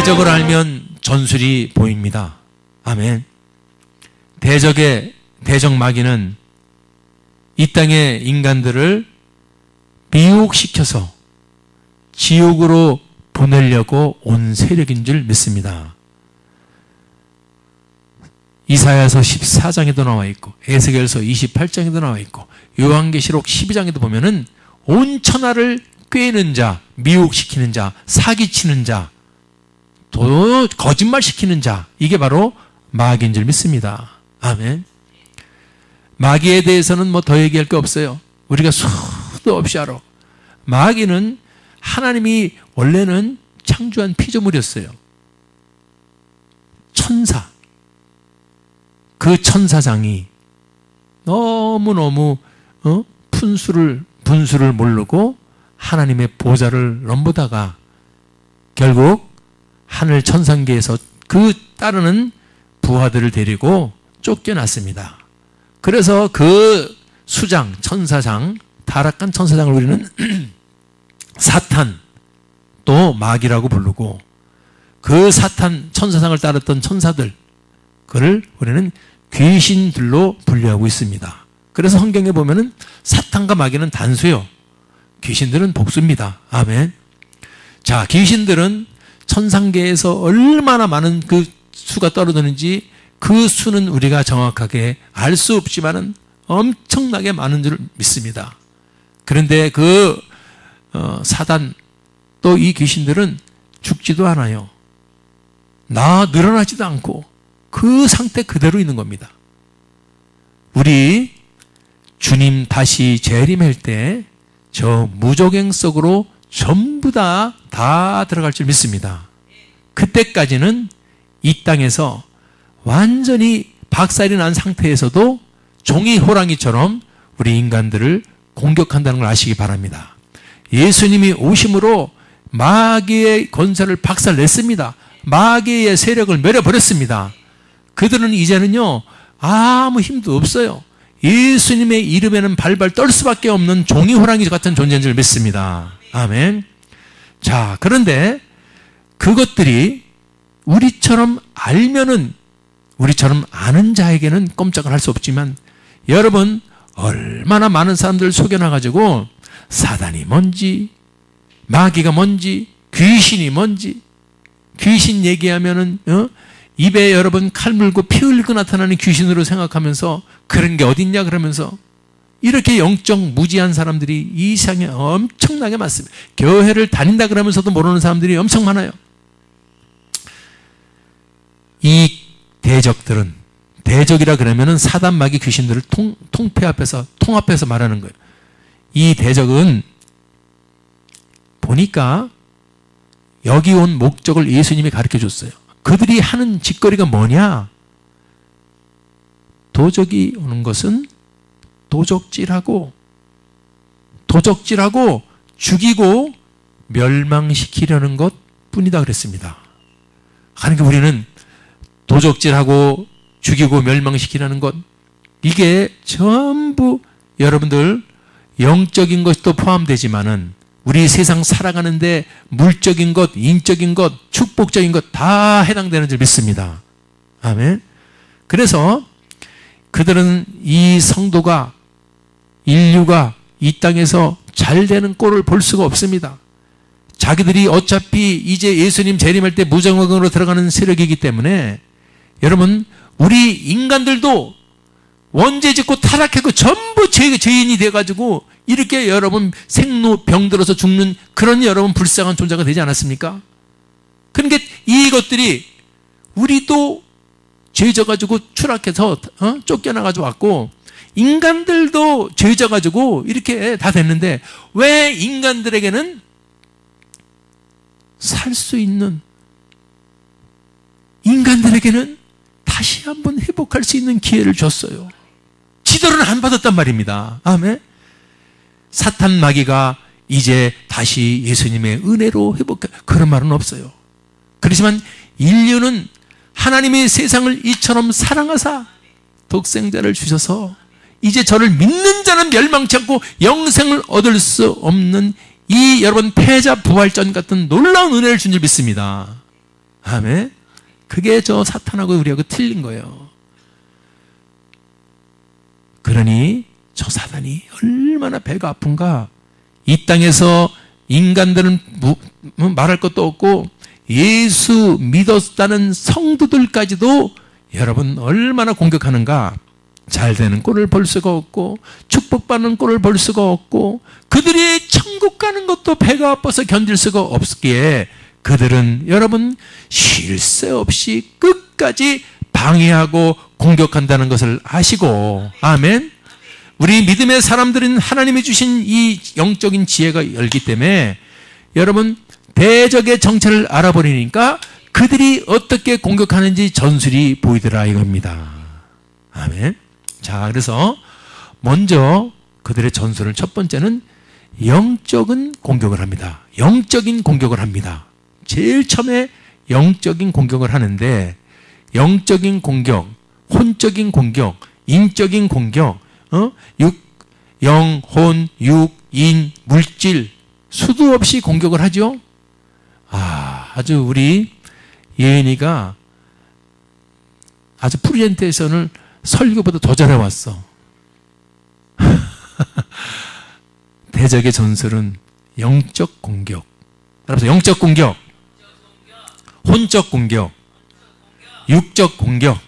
대적을 알면 전술이 보입니다. 아멘. 대적 마귀는 이 땅의 인간들을 미혹시켜서 지옥으로 보내려고 온 세력인 줄 믿습니다. 이사야서 14장에도 나와 있고 에스겔서 28장에도 나와 있고 요한계시록 12장에도 보면은 온 천하를 꿰는 자, 미혹시키는 자, 사기치는 자, 또 거짓말시키는 자, 이게 바로 마귀인 줄 믿습니다. 아멘. 마귀에 대해서는 뭐 더 얘기할 게 없어요. 우리가 수도 없이 알아. 마귀는 하나님이 원래는 창조한 피조물이었어요. 천사. 그 천사장이 너무너무 분수를 모르고 하나님의 보좌를 넘보다가 결국 하늘 천상계에서 그 따르는 부하들을 데리고 쫓겨났습니다. 그래서 그 수장, 천사장, 타락한 천사장을 우리는 사탄, 또 마귀라고 부르고 그 사탄, 천사장을 따랐던 천사들, 그를 우리는 귀신들로 분류하고 있습니다. 그래서 성경에 보면은 사탄과 마귀는 단수요, 귀신들은 복수입니다. 아멘. 자, 귀신들은 천상계에서 얼마나 많은 그 수가 떨어지는지 그 수는 우리가 정확하게 알 수 없지만은 엄청나게 많은 줄 믿습니다. 그런데 그 사단 또 이 귀신들은 죽지도 않아요. 늘어나지도 않고 그 상태 그대로 있는 겁니다. 우리 주님 다시 재림할 때 저 무저갱 속으로 전부 다 들어갈 줄 믿습니다. 그때까지는 이 땅에서 완전히 박살이 난 상태에서도 종이 호랑이처럼 우리 인간들을 공격한다는 걸 아시기 바랍니다. 예수님이 오심으로 마귀의 권세를 박살냈습니다. 마귀의 세력을 멸해버렸습니다. 그들은 이제는요 아무 힘도 없어요. 예수님의 이름에는 발발 떨 수밖에 없는 종이 호랑이 같은 존재인 줄 믿습니다. 아멘. 자, 그런데 그것들이 우리처럼 알면은, 우리처럼 아는 자에게는 꼼짝을 할 수 없지만, 여러분 얼마나 많은 사람들을 속여놔가지고 사단이 뭔지, 마귀가 뭔지, 귀신이 뭔지, 귀신 얘기하면은 입에 여러분 칼 물고 피 흘리고 나타나는 귀신으로 생각하면서 그런 게 어딨냐 그러면서 이렇게 영적 무지한 사람들이 이 세상에 엄청나게 많습니다. 교회를 다닌다 그러면서도 모르는 사람들이 엄청 많아요. 이 대적들은, 대적이라 그러면은 사단 마귀 귀신들을 통합해서 말하는 거예요. 이 대적은 보니까 여기 온 목적을 예수님이 가르쳐 줬어요. 그들이 하는 짓거리가 뭐냐? 도적이 오는 것은 도적질하고 죽이고 멸망시키려는 것 뿐이다 그랬습니다. 그러니까 우리는 도적질하고 죽이고 멸망시키려는 것, 이게 전부 여러분들 영적인 것도 포함되지만은 우리 세상 살아가는데 물적인 것, 인적인 것, 축복적인 것 다 해당되는 줄 믿습니다. 아멘. 그래서 그들은 이 성도가, 인류가 이 땅에서 잘 되는 꼴을 볼 수가 없습니다. 자기들이 어차피 이제 예수님 재림할 때 무정왕으로 들어가는 세력이기 때문에 여러분, 우리 인간들도 원죄 짓고 타락했고 전부 죄인이 돼가지고 이렇게 여러분 생로 병들어서 죽는 그런 여러분 불쌍한 존재가 되지 않았습니까? 그러니까 이것들이 우리도 죄져가지고 추락해서 쫓겨나가지고 왔고 인간들도 죄져가지고 이렇게 다 됐는데 왜 인간들에게는 살 수 있는, 인간들에게는 다시 한번 회복할 수 있는 기회를 줬어요. 지도를 안 받았단 말입니다. 아멘. 사탄 마귀가 이제 다시 예수님의 은혜로 그런 말은 없어요. 그렇지만 인류는 하나님의 세상을 이처럼 사랑하사 독생자를 주셔서 이제 저를 믿는 자는 멸망치 않고 영생을 얻을 수 없는 이 여러분 패자 부활전 같은 놀라운 은혜를 준 줄 믿습니다. 아멘. 그게 저 사탄하고 우리하고 틀린 거예요. 그러니 저 사단이 얼마나 배가 아픈가. 이 땅에서 인간들은 말할 것도 없고 예수 믿었다는 성도들까지도 여러분 얼마나 공격하는가. 잘 되는 꼴을 볼 수가 없고 축복받는 꼴을 볼 수가 없고 그들이 천국 가는 것도 배가 아파서 견딜 수가 없기에 그들은 여러분 쉴 새 없이 끝까지 방해하고 공격한다는 것을 아시고, 아멘. 우리 믿음의 사람들은 하나님이 주신 이 영적인 지혜가 열기 때문에 여러분 대적의 정체를 알아버리니까 그들이 어떻게 공격하는지 전술이 보이더라 이겁니다. 아멘. 자, 그래서 먼저 그들의 전술은 첫 번째는 영적인 공격을 합니다. 영적인 공격을 합니다. 제일 처음에 영적인 공격을 하는데 영적인 공격, 혼적인 공격, 인적인 공격, 영, 혼, 육, 인, 물질 수도 없이 공격을 하죠. 아주 우리 예은이가 아주 프리젠테이션을 설교보다 더 잘해왔어. 대적의 전술은 영적 공격. 따라서 영적 공격, 혼적 공격, 육적 공격,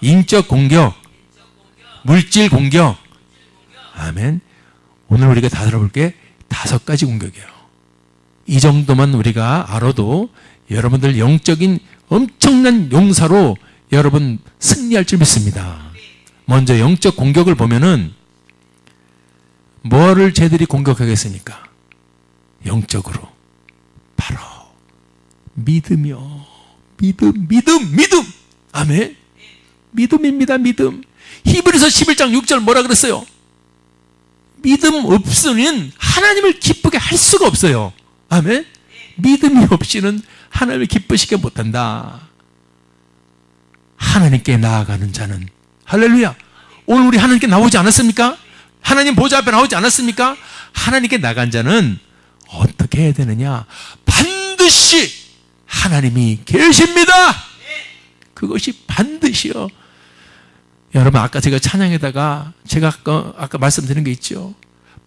인적 공격, 물질 공격. 아멘. 오늘 우리가 다 들어볼 게 5가지 공격이에요. 이 정도만 우리가 알아도 여러분들 영적인 엄청난 용사로 여러분 승리할 줄 믿습니다. 먼저 영적 공격을 보면은 뭐를 쟤들이 공격하겠습니까? 영적으로 바로 믿음이요. 믿음. 아멘. 믿음입니다. 믿음. 히브리서 11장 6절 뭐라 그랬어요? 믿음 없으면 하나님을 기쁘게 할 수가 없어요. 아멘. 믿음이 없이는 하나님을 기쁘시게 못한다. 하나님께 나아가는 자는, 할렐루야. 오늘 우리 하나님께 나오지 않았습니까? 하나님 보좌 앞에 나오지 않았습니까? 하나님께 나간 자는 어떻게 해야 되느냐? 반드시 하나님이 계십니다. 그것이 반드시요. 여러분 아까 제가 찬양에다가 제가 아까 말씀드린 게 있죠.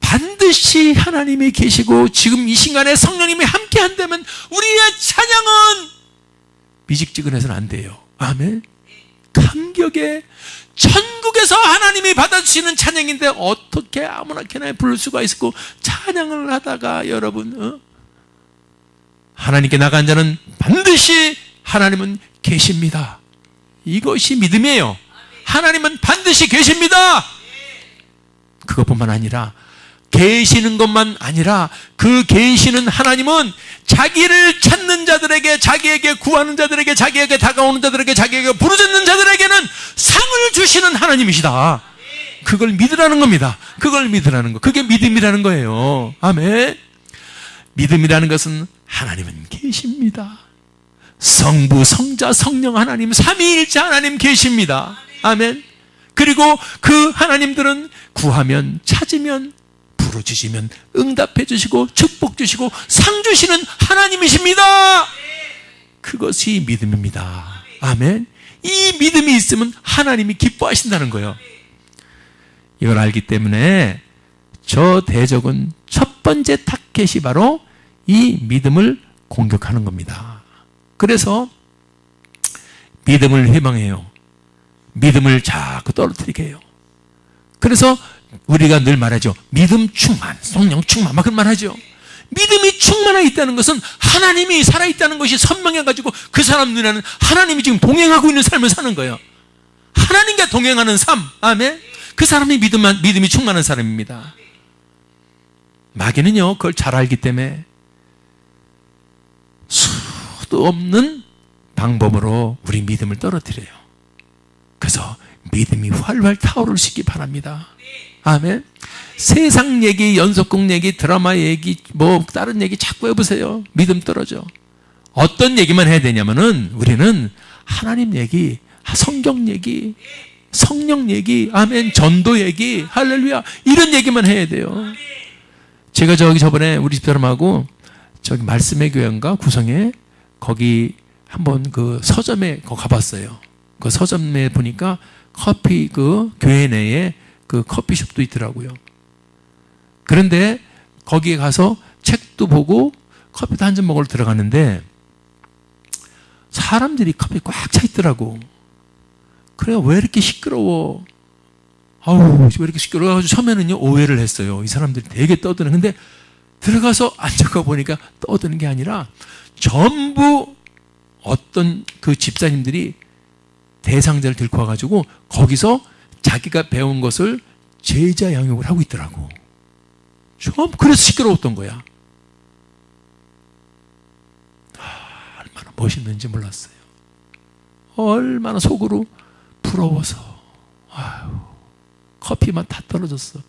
반드시 하나님이 계시고 지금 이 시간에 성령님이 함께 한다면 우리의 찬양은 미직지근해서는 안 돼요. 아멘. 감격에 천국에서 하나님이 받아주시는 찬양인데 어떻게 아무나게나 부를 수가 있고 찬양을 하다가 여러분 하나님께 나간 자는 반드시 하나님은 계십니다. 이것이 믿음이에요. 하나님은 반드시 계십니다. 그것뿐만 아니라 계시는 것만 아니라 그 계시는 하나님은 자기를 찾는 자들에게, 자기에게 구하는 자들에게, 자기에게 다가오는 자들에게, 자기에게 부르짖는 자들에게는 상을 주시는 하나님이시다. 그걸 믿으라는 겁니다. 그걸 믿으라는 거. 그게 믿음이라는 거예요. 아멘. 믿음이라는 것은 하나님은 계십니다. 성부, 성자, 성령 하나님, 삼위일체 하나님 계십니다. 아멘. 그리고 그 하나님들은 구하면, 찾으면, 부르짖으면 응답해 주시고 축복 주시고 상 주시는 하나님이십니다. 그것이 믿음입니다. 아멘. 이 믿음이 있으면 하나님이 기뻐하신다는 거예요. 이걸 알기 때문에 저 대적은 첫 번째 타켓이 바로 이 믿음을 공격하는 겁니다. 그래서 믿음을 회방해요. 믿음을 자꾸 떨어뜨리게 해요. 그래서 우리가 늘 말하죠. 믿음 충만, 성령 충만 막 그런 말 하죠. 믿음이 충만해 있다는 것은 하나님이 살아있다는 것이 선명해가지고 그 사람 눈에는 하나님이 지금 동행하고 있는 삶을 사는 거예요. 하나님과 동행하는 삶. 아멘. 그 사람이 믿음이 충만한 사람입니다. 마귀는요 그걸 잘 알기 때문에 수도 없는 방법으로 우리 믿음을 떨어뜨려요. 그래서 믿음이 활활 타오르시기 바랍니다. 아멘. 세상 얘기, 연속극 얘기, 드라마 얘기, 뭐 다른 얘기 자꾸 해보세요. 믿음 떨어져. 어떤 얘기만 해야 되냐면은 우리는 하나님 얘기, 성경 얘기, 성령 얘기, 아멘, 전도 얘기, 할렐루야 이런 얘기만 해야 돼요. 제가 저번에 우리 집사람하고 저기 말씀의 교회인가 구성에 거기 한번 그 서점에 가봤어요. 그 서점에 보니까 커피 그 교회 내에 그 커피숍도 있더라고요. 그런데 거기에 가서 책도 보고 커피도 한 잔 먹으러 들어가는데 사람들이 커피 꽉 차 있더라고. 그래 왜 이렇게 시끄러워? 아우 왜 이렇게 시끄러워가지고 처음에는요 오해를 했어요. 이 사람들이 되게 떠드는. 근데 들어가서 앉아가 보니까 떠드는 게 아니라 전부 어떤 그 집사님들이 대상자를 들고 와가지고 거기서 자기가 배운 것을 제자 양육을 하고 있더라고. 좀 그래서 시끄러웠던 거야. 얼마나 멋있는지 몰랐어요. 얼마나 속으로 부러워서 아유, 커피만 다 떨어졌어.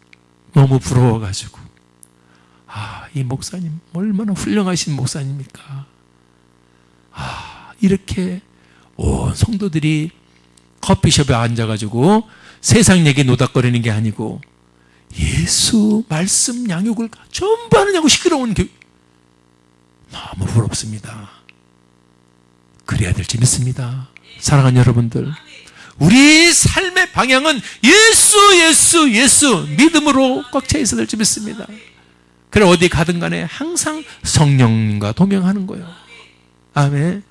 너무 부러워가지고 이 목사님 얼마나 훌륭하신 목사님입니까? 이렇게 온 성도들이 커피숍에 앉아가지고 세상 얘기 노닥거리는 게 아니고 예수 말씀 양육을 전부 하느냐고 시끄러운 교육. 너무 부럽습니다. 그래야 될지 믿습니다. 사랑하는 여러분들, 우리 삶의 방향은 예수 믿음으로 꽉 차 있어야 될지 믿습니다. 그래 어디 가든 간에 항상 성령님과 동행하는 거예요. 아멘.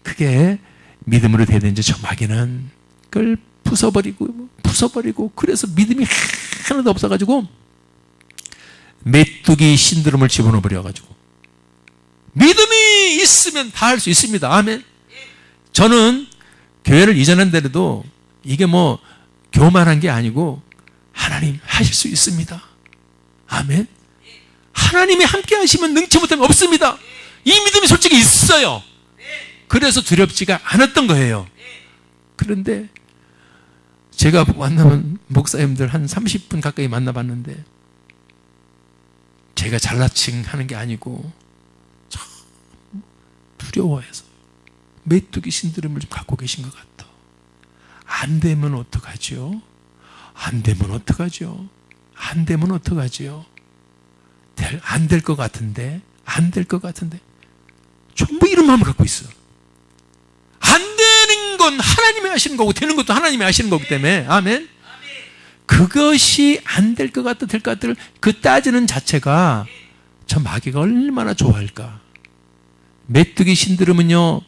그게 믿음으로 돼야 되는지 저 마귀는 그걸 부숴버리고 그래서 믿음이 하나도 없어가지고 메뚜기 신드롬을 집어넣어 버려가지고 믿음이 있으면 다 할 수 있습니다. 아멘. 저는 교회를 이전한 데도 이게 뭐 교만한 게 아니고 하나님 하실 수 있습니다. 아멘. 하나님이 함께 하시면 능치 못하면 없습니다. 이 믿음이 솔직히 있어요. 그래서 두렵지가 않았던 거예요. 그런데 제가 만나면 목사님들 한 30분 가까이 만나봤는데 제가 잘나칭 하는 게 아니고 참 두려워해서 메뚜기 신드롬을 좀 갖고 계신 것 같아. 안 되면 어떡하죠? 안 되면 어떡하죠? 안 되면 어떡하죠? 안 될 것 같은데 안 될 것 같은데 전부 이런 마음을 갖고 있어. 안 되는 건 하나님이 하시는 거고 되는 것도 하나님이 하시는 거기 때문에 아멘. 그것이 안 될 것 같다 될 것 같다를 그 따지는 자체가 저 마귀가 얼마나 좋아할까. 메뚜기 신드롬은요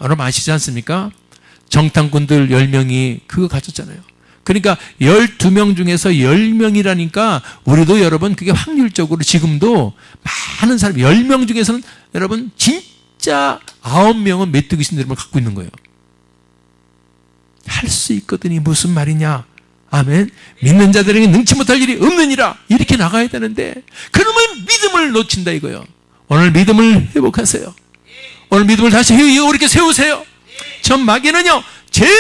여러분 아시지 않습니까? 정탐꾼들 10명이 그거 가졌잖아요. 그러니까 12명 중에서 10명이라니까 우리도 여러분 그게 확률적으로 지금도 많은 사람 10명 중에서는 여러분 진짜 9명은 메뚜기 신드롬을 갖고 있는 거예요. 할 수 있거든이 무슨 말이냐. 아멘. 믿는 자들에게 능치 못할 일이 없느니라 이렇게 나가야 되는데 그러면 믿음을 놓친다 이거예요. 오늘 믿음을 회복하세요. 오늘 믿음을 다시 이렇게 세우세요. 전 마귀는요 제일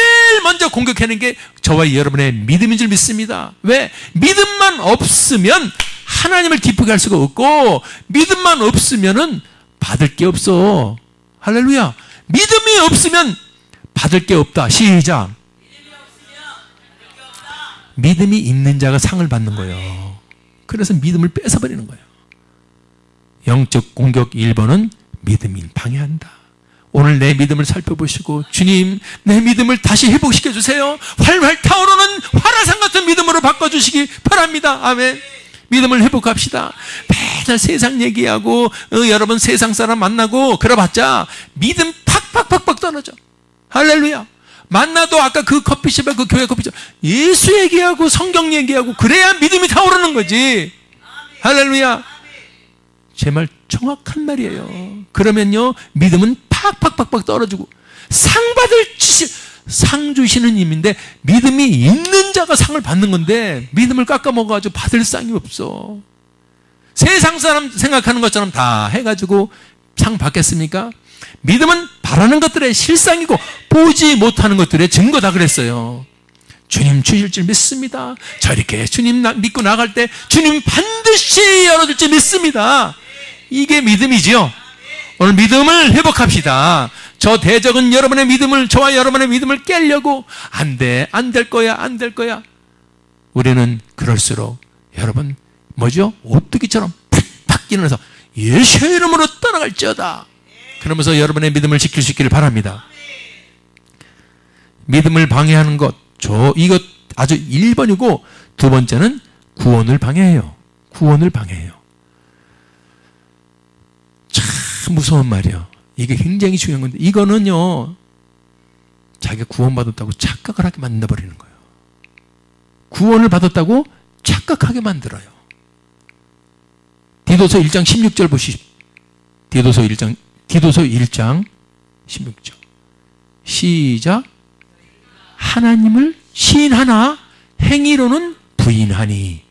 먼저 공격하는 게 저와 여러분의 믿음인 줄 믿습니다. 왜? 믿음만 없으면 하나님을 기쁘게 할 수가 없고 믿음만 없으면은 받을 게 없어. 할렐루야. 믿음이 없으면 받을 게 없다. 시작. 믿음이 있는 자가 상을 받는 거예요. 그래서 믿음을 뺏어버리는 거예요. 영적 공격 1번은 믿음이 방해한다. 오늘 내 믿음을 살펴보시고 주님 내 믿음을 다시 회복시켜 주세요. 활활 타오르는 화라산 같은 믿음으로 바꿔주시기 바랍니다. 아멘. 믿음을 회복합시다. 매달 세상 얘기하고 여러분 세상 사람 만나고 그래봤자 믿음 팍팍팍팍 떨어져. 할렐루야. 만나도 아까 그 커피숍에 그 교회 커피숍 예수 얘기하고 성경 얘기하고 그래야 믿음이 타오르는 거지. 할렐루야. 제 말 정확한 말이에요. 그러면요 믿음은 팍팍팍팍 떨어지고 상 주시는 님인데 믿음이 있는 자가 상을 받는 건데 믿음을 깎아먹어가지고 받을 상이 없어. 세상 사람 생각하는 것처럼 다 해가지고 상 받겠습니까? 믿음은 바라는 것들의 실상이고 보지 못하는 것들의 증거다 그랬어요. 주님 주실 줄 믿습니다. 저렇게 주님 믿고 나갈 때 주님 반드시 열어줄 줄 믿습니다. 이게 믿음이지요. 오늘 믿음을 회복합시다. 저 대적은 여러분의 믿음을, 저와 여러분의 믿음을 깨려고 안 돼, 안 될 거야, 안 될 거야. 우리는 그럴수록 여러분 오뚜기처럼 팍팍 일어나서 예수의 이름으로 떠나갈지어다. 그러면서 여러분의 믿음을 지킬 수 있기를 바랍니다. 믿음을 방해하는 것, 이것 아주 1번이고, 두 번째는 구원을 방해해요. 구원을 방해해요. 참 무서운 말이에요. 이게 굉장히 중요한 건데, 이거는요, 자기가 구원받았다고 착각을 하게 만들어버리는 거예요. 구원을 받았다고 착각하게 만들어요. 디도서 1장 16절 보시죠. 디도서 1장 16절. 시작. 하나님을 시인하나 행위로는 부인하니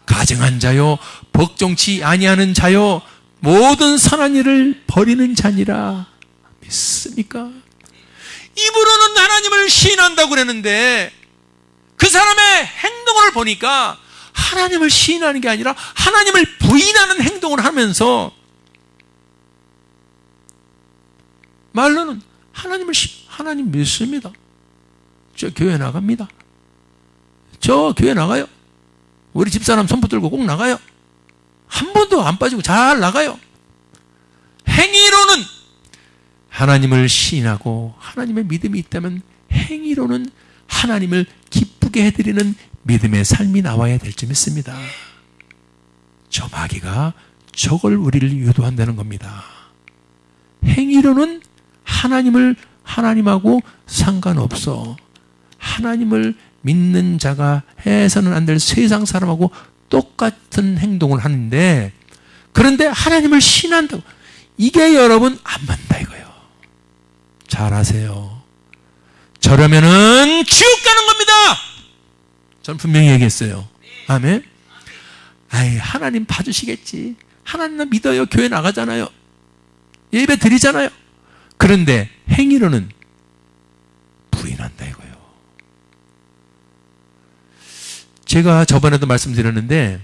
가증한 자요 복종치 아니하는 자요 모든 선한 일을 버리는 자니라. 믿습니까? 입으로는 하나님을 시인한다고 그랬는데 그 사람의 행동을 보니까 하나님을 시인하는 게 아니라 하나님을 부인하는 행동을 하면서 말로는 하나님 믿습니다. 저 교회 나갑니다. 저 교회 나가요. 우리 집사람 손 붙들고 꼭 나가요. 한 번도 안 빠지고 잘 나가요. 행위로는 하나님을 시인하고 하나님의 믿음이 있다면 행위로는 하나님을 기쁘게 해드리는 믿음의 삶이 나와야 될 줄 믿습니다. 저 마귀가 저걸 우리를 유도한다는 겁니다. 행위로는 하나님하고 상관없어. 하나님을 믿는 자가 해서는 안 될 세상 사람하고 똑같은 행동을 하는데, 그런데 하나님을 신한다고, 이게 여러분 안 맞다 이거예요. 잘 아세요. 저러면은 지옥 가는 겁니다. 전 분명히 얘기했어요. 아멘. 아이, 하나님 봐주시겠지. 하나님 믿어요. 교회 나가잖아요. 예배 드리잖아요. 그런데 행위로는 부인한다 이거예요. 제가 저번에도 말씀드렸는데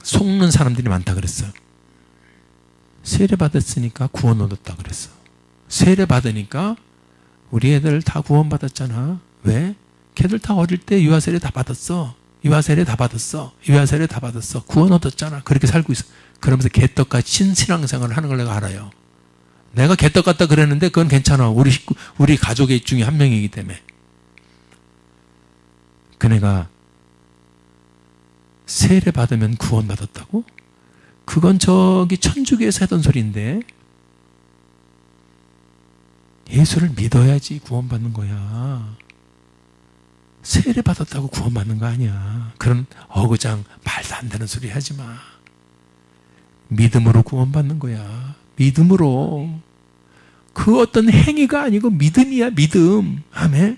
속는 사람들이 많다 그랬어요. 세례 받았으니까 구원 얻었다 그랬어. 세례 받으니까 우리 애들 다 구원 받았잖아. 왜? 걔들 다 어릴 때 유아세례 다 받았어. 유아세례 다 받았어. 유아세례 다 받았어. 구원 얻었잖아. 그렇게 살고 있어. 그러면서 개떡같이 신앙생활을 하는 걸 내가 알아요. 내가 개떡 같다 그랬는데 그건 괜찮아. 우리 가족의 중에 한 명이기 때문에. 그네가 세례 받으면 구원 받았다고? 그건 저기 천주교에서 하던 소리인데, 예수를 믿어야지 구원 받는 거야. 세례 받았다고 구원 받는 거 아니야. 그런 어그장 말도 안 되는 소리 하지 마. 믿음으로 구원 받는 거야. 믿음으로. 그 어떤 행위가 아니고 믿음이야, 믿음. 아멘.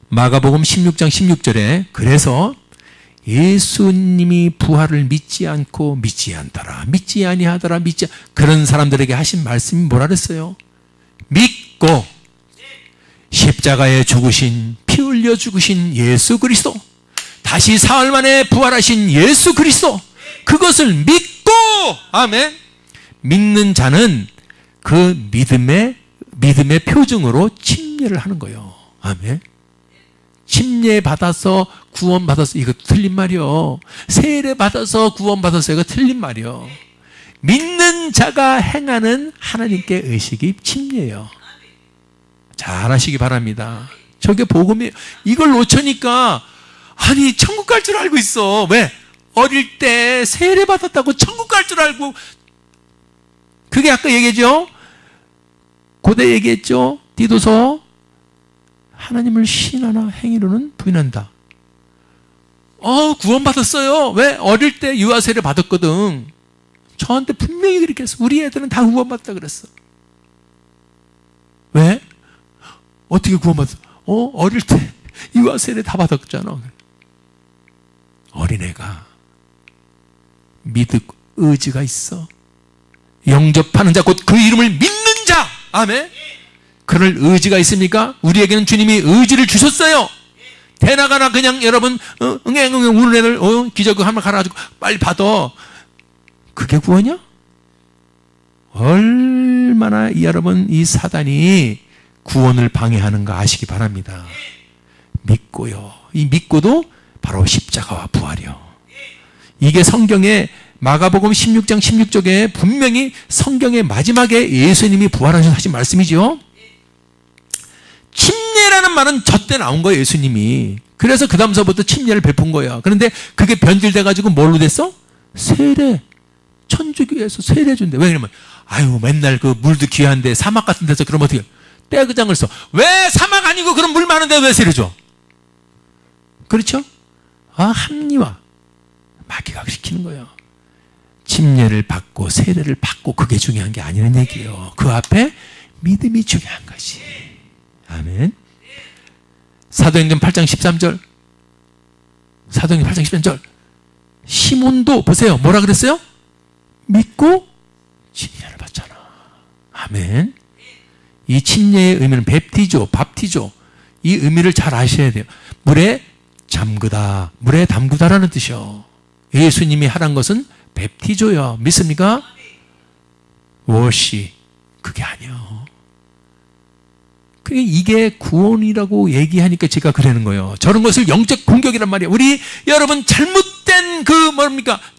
마가복음 16장 16절에 그래서 예수님이 부활을 믿지 않고 믿지 않더라, 믿지 아니하더라, 그런 사람들에게 하신 말씀이 뭐라 그랬어요? 믿고 십자가에 죽으신, 피 흘려 죽으신 예수 그리스도, 다시 사흘 만에 부활하신 예수 그리스도, 그것을 믿고, 아멘. 믿는 자는 그 믿음의 표징으로 침례를 하는 거예요. 아멘. 침례 받아서 구원 받아서, 이거 틀린 말이요. 세례 받아서 구원 받아서, 이거 틀린 말이요. 믿는 자가 행하는 하나님께 의식이 침례예요. 잘 하시기 바랍니다. 저게 복음이에요. 이걸 놓치니까, 아니 천국 갈 줄 알고 있어. 왜? 어릴 때 세례 받았다고 천국 갈 줄 알고. 그게 아까 얘기했죠. 고대 얘기했죠. 디도서. 하나님을 신하나 행위로는 부인한다. 구원받았어요. 왜? 어릴 때 유아세례 받았거든. 저한테 분명히 그렇게 했어. 우리 애들은 다 구원받았다 그랬어. 왜? 어떻게 구원받았어? 어릴 때 유아세례 다 받았잖아. 어린애가 믿을 의지가 있어. 영접하는 자, 곧 그 이름을 믿는 자. 아멘. 그럴 의지가 있습니까? 우리에게는 주님이 의지를 주셨어요. 대나가나 그냥 여러분 응애 우는 애들 기저귀 한번 갈아가지고 빨리 받아. 그게 구원이야? 얼마나 여러분 이 사단이 구원을 방해하는가 아시기 바랍니다. 믿고요. 이 믿고도 바로 십자가와 부활이요. 이게 성경에 마가복음 16장 16쪽에 분명히 성경의 마지막에 예수님이 부활하셔서 하신 말씀이죠. 침례라는 말은 저때 나온 거예요, 예수님이. 그래서 그 다음서부터 침례를 베푼 거예요. 그런데 그게 변질돼가지고 뭘로 됐어? 세례. 천주교에서 세례 준대. 왜냐면, 아유, 맨날 그 물도 귀한데 사막 같은 데서 그럼 어떻게, 떼그장을 써. 왜 사막 아니고 그럼 물 많은데 왜 세례 줘? 그렇죠? 합리화. 마귀가 시키는 거예요. 침례를 받고 세례를 받고 그게 중요한 게 아니라는 얘기예요. 그 앞에 믿음이 중요한 것이. 아멘. 사도행전 8장 13절. 사도행전 8장 13절. 시몬도 보세요. 뭐라 그랬어요? 믿고 침례를 받잖아. 아멘. 이 침례의 의미는 밥티조. 이 의미를 잘 아셔야 돼요. 물에 잠그다, 물에 담그다라는 뜻이요. 예수님이 하란 것은 뵙티조요. 믿습니까? 워시. 그게 아니요. 이게 구원이라고 얘기하니까 제가 그러는 거예요. 저런 것을 영적 공격이란 말이에요. 우리 여러분 잘못된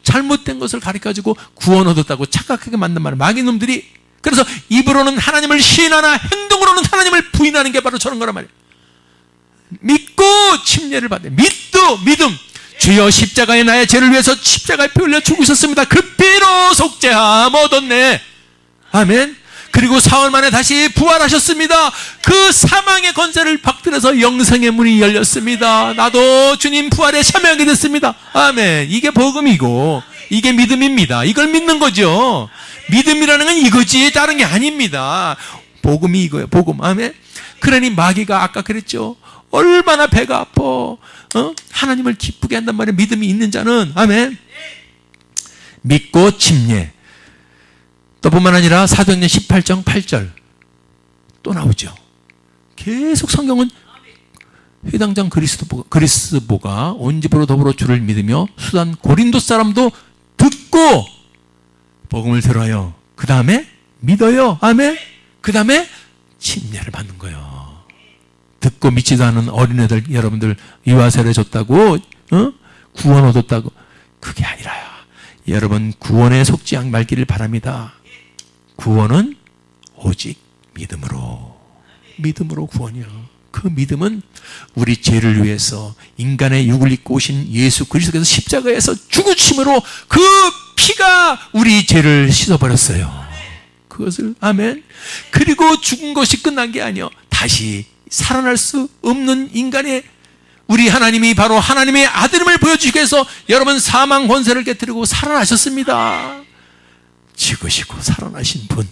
잘못된 것을 가르쳐가지고 구원 얻었다고 착각하게 만든 말이에요. 마귀놈들이. 그래서 입으로는 하나님을 시인하나 행동으로는 하나님을 부인하는 게 바로 저런 거란 말이에요. 믿고 침례를 받네. 믿음. 주여 십자가에 나의 죄를 위해서 십자가에 피 흘려 죽으셨습니다. 그 피로 속죄함 얻었네. 아멘. 그리고 사흘 만에 다시 부활하셨습니다. 그 사망의 권세를 받들어서 영생의 문이 열렸습니다. 나도 주님 부활에 참여하게 됐습니다. 아멘. 이게 복음이고 이게 믿음입니다. 이걸 믿는 거죠. 믿음이라는 건 이거지 다른 게 아닙니다. 복음이 이거예요. 복음. 아멘. 그러니 마귀가 아까 그랬죠. 얼마나 배가 아파. 하나님을 기쁘게 한단 말이에요. 믿음이 있는 자는. 아멘. 믿고 침례. 또 뿐만 아니라 사도행전 18장 8절 또 나오죠. 계속 성경은 회당장 그리스보가 온 집으로 더불어 주를 믿으며 수단 고린도 사람도 듣고 복음을 들어요. 그 다음에 믿어요. 아멘. 그 다음에 침례를 받는 거예요. 듣고 믿지도 않은 어린애들 여러분들 유아세례 줬다고 구원 얻었다고 그게 아니라요. 여러분 구원에 속지 말기를 바랍니다. 구원은 오직 믿음으로 구원이요. 그 믿음은 우리 죄를 위해서 인간의 육을 입고 오신 예수 그리스도께서 십자가에서 죽으심으로 그 피가 우리 죄를 씻어버렸어요. 그것을 아멘. 그리고 죽은 것이 끝난 게 아니요. 다시 살아날 수 없는 인간의 우리 하나님이 바로 하나님의 아들임을 보여주시기 위해서 여러분 사망 권세를 깨뜨리고 살아나셨습니다. 죽으시고 살아나신 분.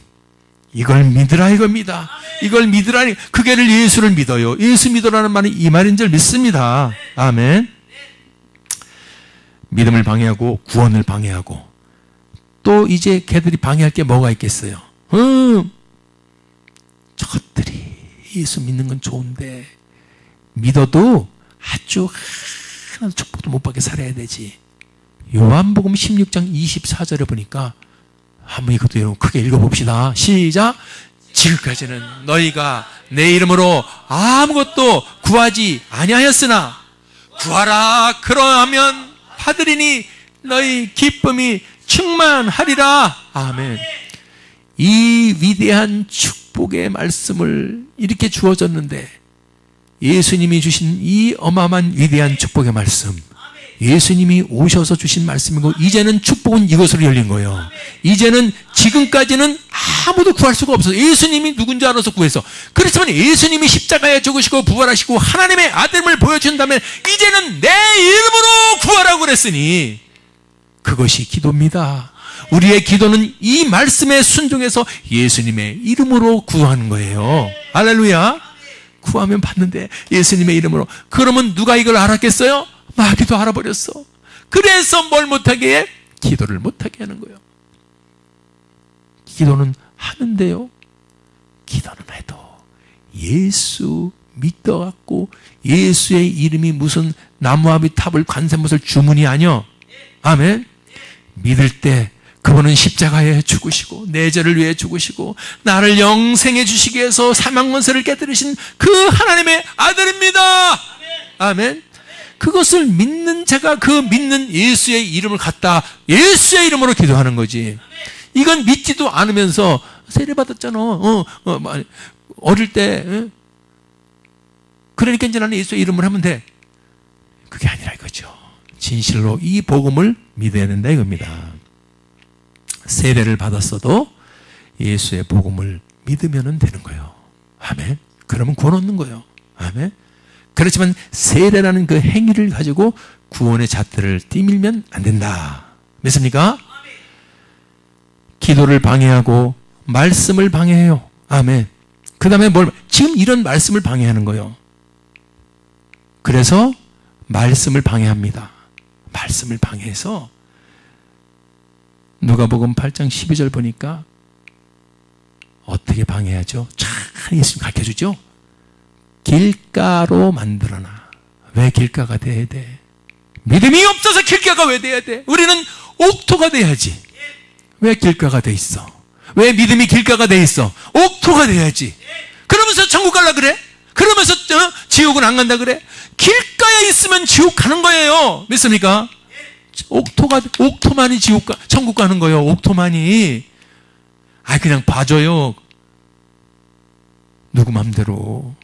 이걸 믿으라 이겁니다. 이걸 믿으라니 그게를 예수를 믿어요. 예수 믿으라는 말은 이 말인 줄 믿습니다. 아멘. 믿음을 방해하고 구원을 방해하고 또 이제 걔들이 방해할 게 뭐가 있겠어요? 저것들이 예수 믿는 건 좋은데 믿어도 아주 하나도 축복도 못 받게 살아야 되지. 요한복음 16장 24절에 보니까 한번 이것도 여러분 크게 읽어봅시다. 시작. 지금까지는 너희가 내 이름으로 아무것도 구하지 아니하였으나 구하라 그러하면 받으리니 너희 기쁨이 충만하리라. 아멘. 이 위대한 축복의 말씀을 이렇게 주어졌는데 예수님이 주신 이 어마어마한 위대한 축복의 말씀, 예수님이 오셔서 주신 말씀이고 이제는 축복은 이것으로 열린 거예요. 이제는 지금까지는 아무도 구할 수가 없어요. 예수님이 누군지 알아서 구해서. 그렇지만 예수님이 십자가에 죽으시고 부활하시고 하나님의 아들임을 보여준 다음에 이제는 내 이름으로 구하라고 그랬으니 그것이 기도입니다. 우리의 기도는 이 말씀에 순종해서 예수님의 이름으로 구하는 거예요. 할렐루야. 구하면 받는데 예수님의 이름으로. 그러면 누가 이걸 알았겠어요? 마귀도 알아버렸어. 그래서 뭘 못하게 해? 기도를 못하게 하는 거예요. 기도는 하는데요. 기도는 해도 예수 믿어갖고 예수의 이름이 무슨 나무아비 탑을 관세못을 주문이 아니요. 아멘. 믿을 때 그분은 십자가에 죽으시고 내 죄를 위해 죽으시고 나를 영생해 주시기 위해서 사망권세를 깨뜨리신 그 하나님의 아들입니다. 아멘. 그것을 믿는 자가 그 믿는 예수의 이름을 갖다 예수의 이름으로 기도하는 거지. 이건 믿지도 않으면서 세례 받았잖아. 어릴 때. 그러니까 이제 나는 예수의 이름을 하면 돼. 그게 아니라 이거죠. 진실로 이 복음을 믿어야 된다 이겁니다. 세례를 받았어도 예수의 복음을 믿으면 되는 거예요. 아멘. 그러면 구원 얻는 거예요. 아멘. 그렇지만 세례라는 그 행위를 가지고 구원의 잣대를 띠밀면 안 된다. 믿습니까? 기도를 방해하고 말씀을 방해해요. 아멘. 그 다음에 지금 이런 말씀을 방해하는 거예요. 그래서 말씀을 방해합니다. 말씀을 방해해서 누가복음 8장 12절 보니까 어떻게 방해하죠? 잘 예수님 가르쳐주죠. 길가로 만들어놔. 왜 길가가 돼야 돼? 믿음이 없어서 길가가 왜 돼야 돼? 우리는 옥토가 돼야지. 왜 길가가 돼 있어? 왜 믿음이 길가가 돼 있어? 옥토가 돼야지. 그러면서 천국 갈라 그래? 그러면서 지옥은 안 간다 그래? 길가에 있으면 지옥 가는 거예요. 믿습니까? 옥토만이 천국 가는 거예요. 옥토만이. 그냥 봐줘요. 누구 맘대로.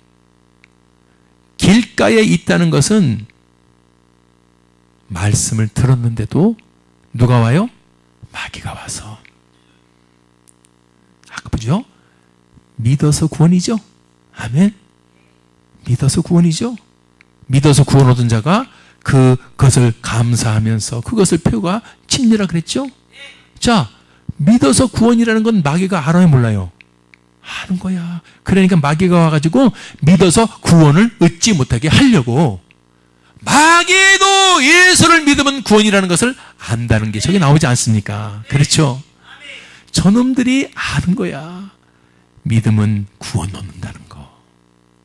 길가에 있다는 것은 말씀을 들었는데도 누가 와요? 마귀가 와서. 보죠? 믿어서 구원이죠? 아멘. 믿어서 구원이죠? 믿어서 구원 얻은 자가 그것을 감사하면서 그것을 표가 침례라 그랬죠? 자, 믿어서 구원이라는 건 마귀가 알아요, 몰라요? 아는 거야. 그러니까 마귀가 와가지고 믿어서 구원을 얻지 못하게 하려고. 마귀도 예수를 믿으면 구원이라는 것을 안다는 게 저기 나오지 않습니까? 그렇죠? 저놈들이 아는 거야. 믿음은 구원 얻는다는 거.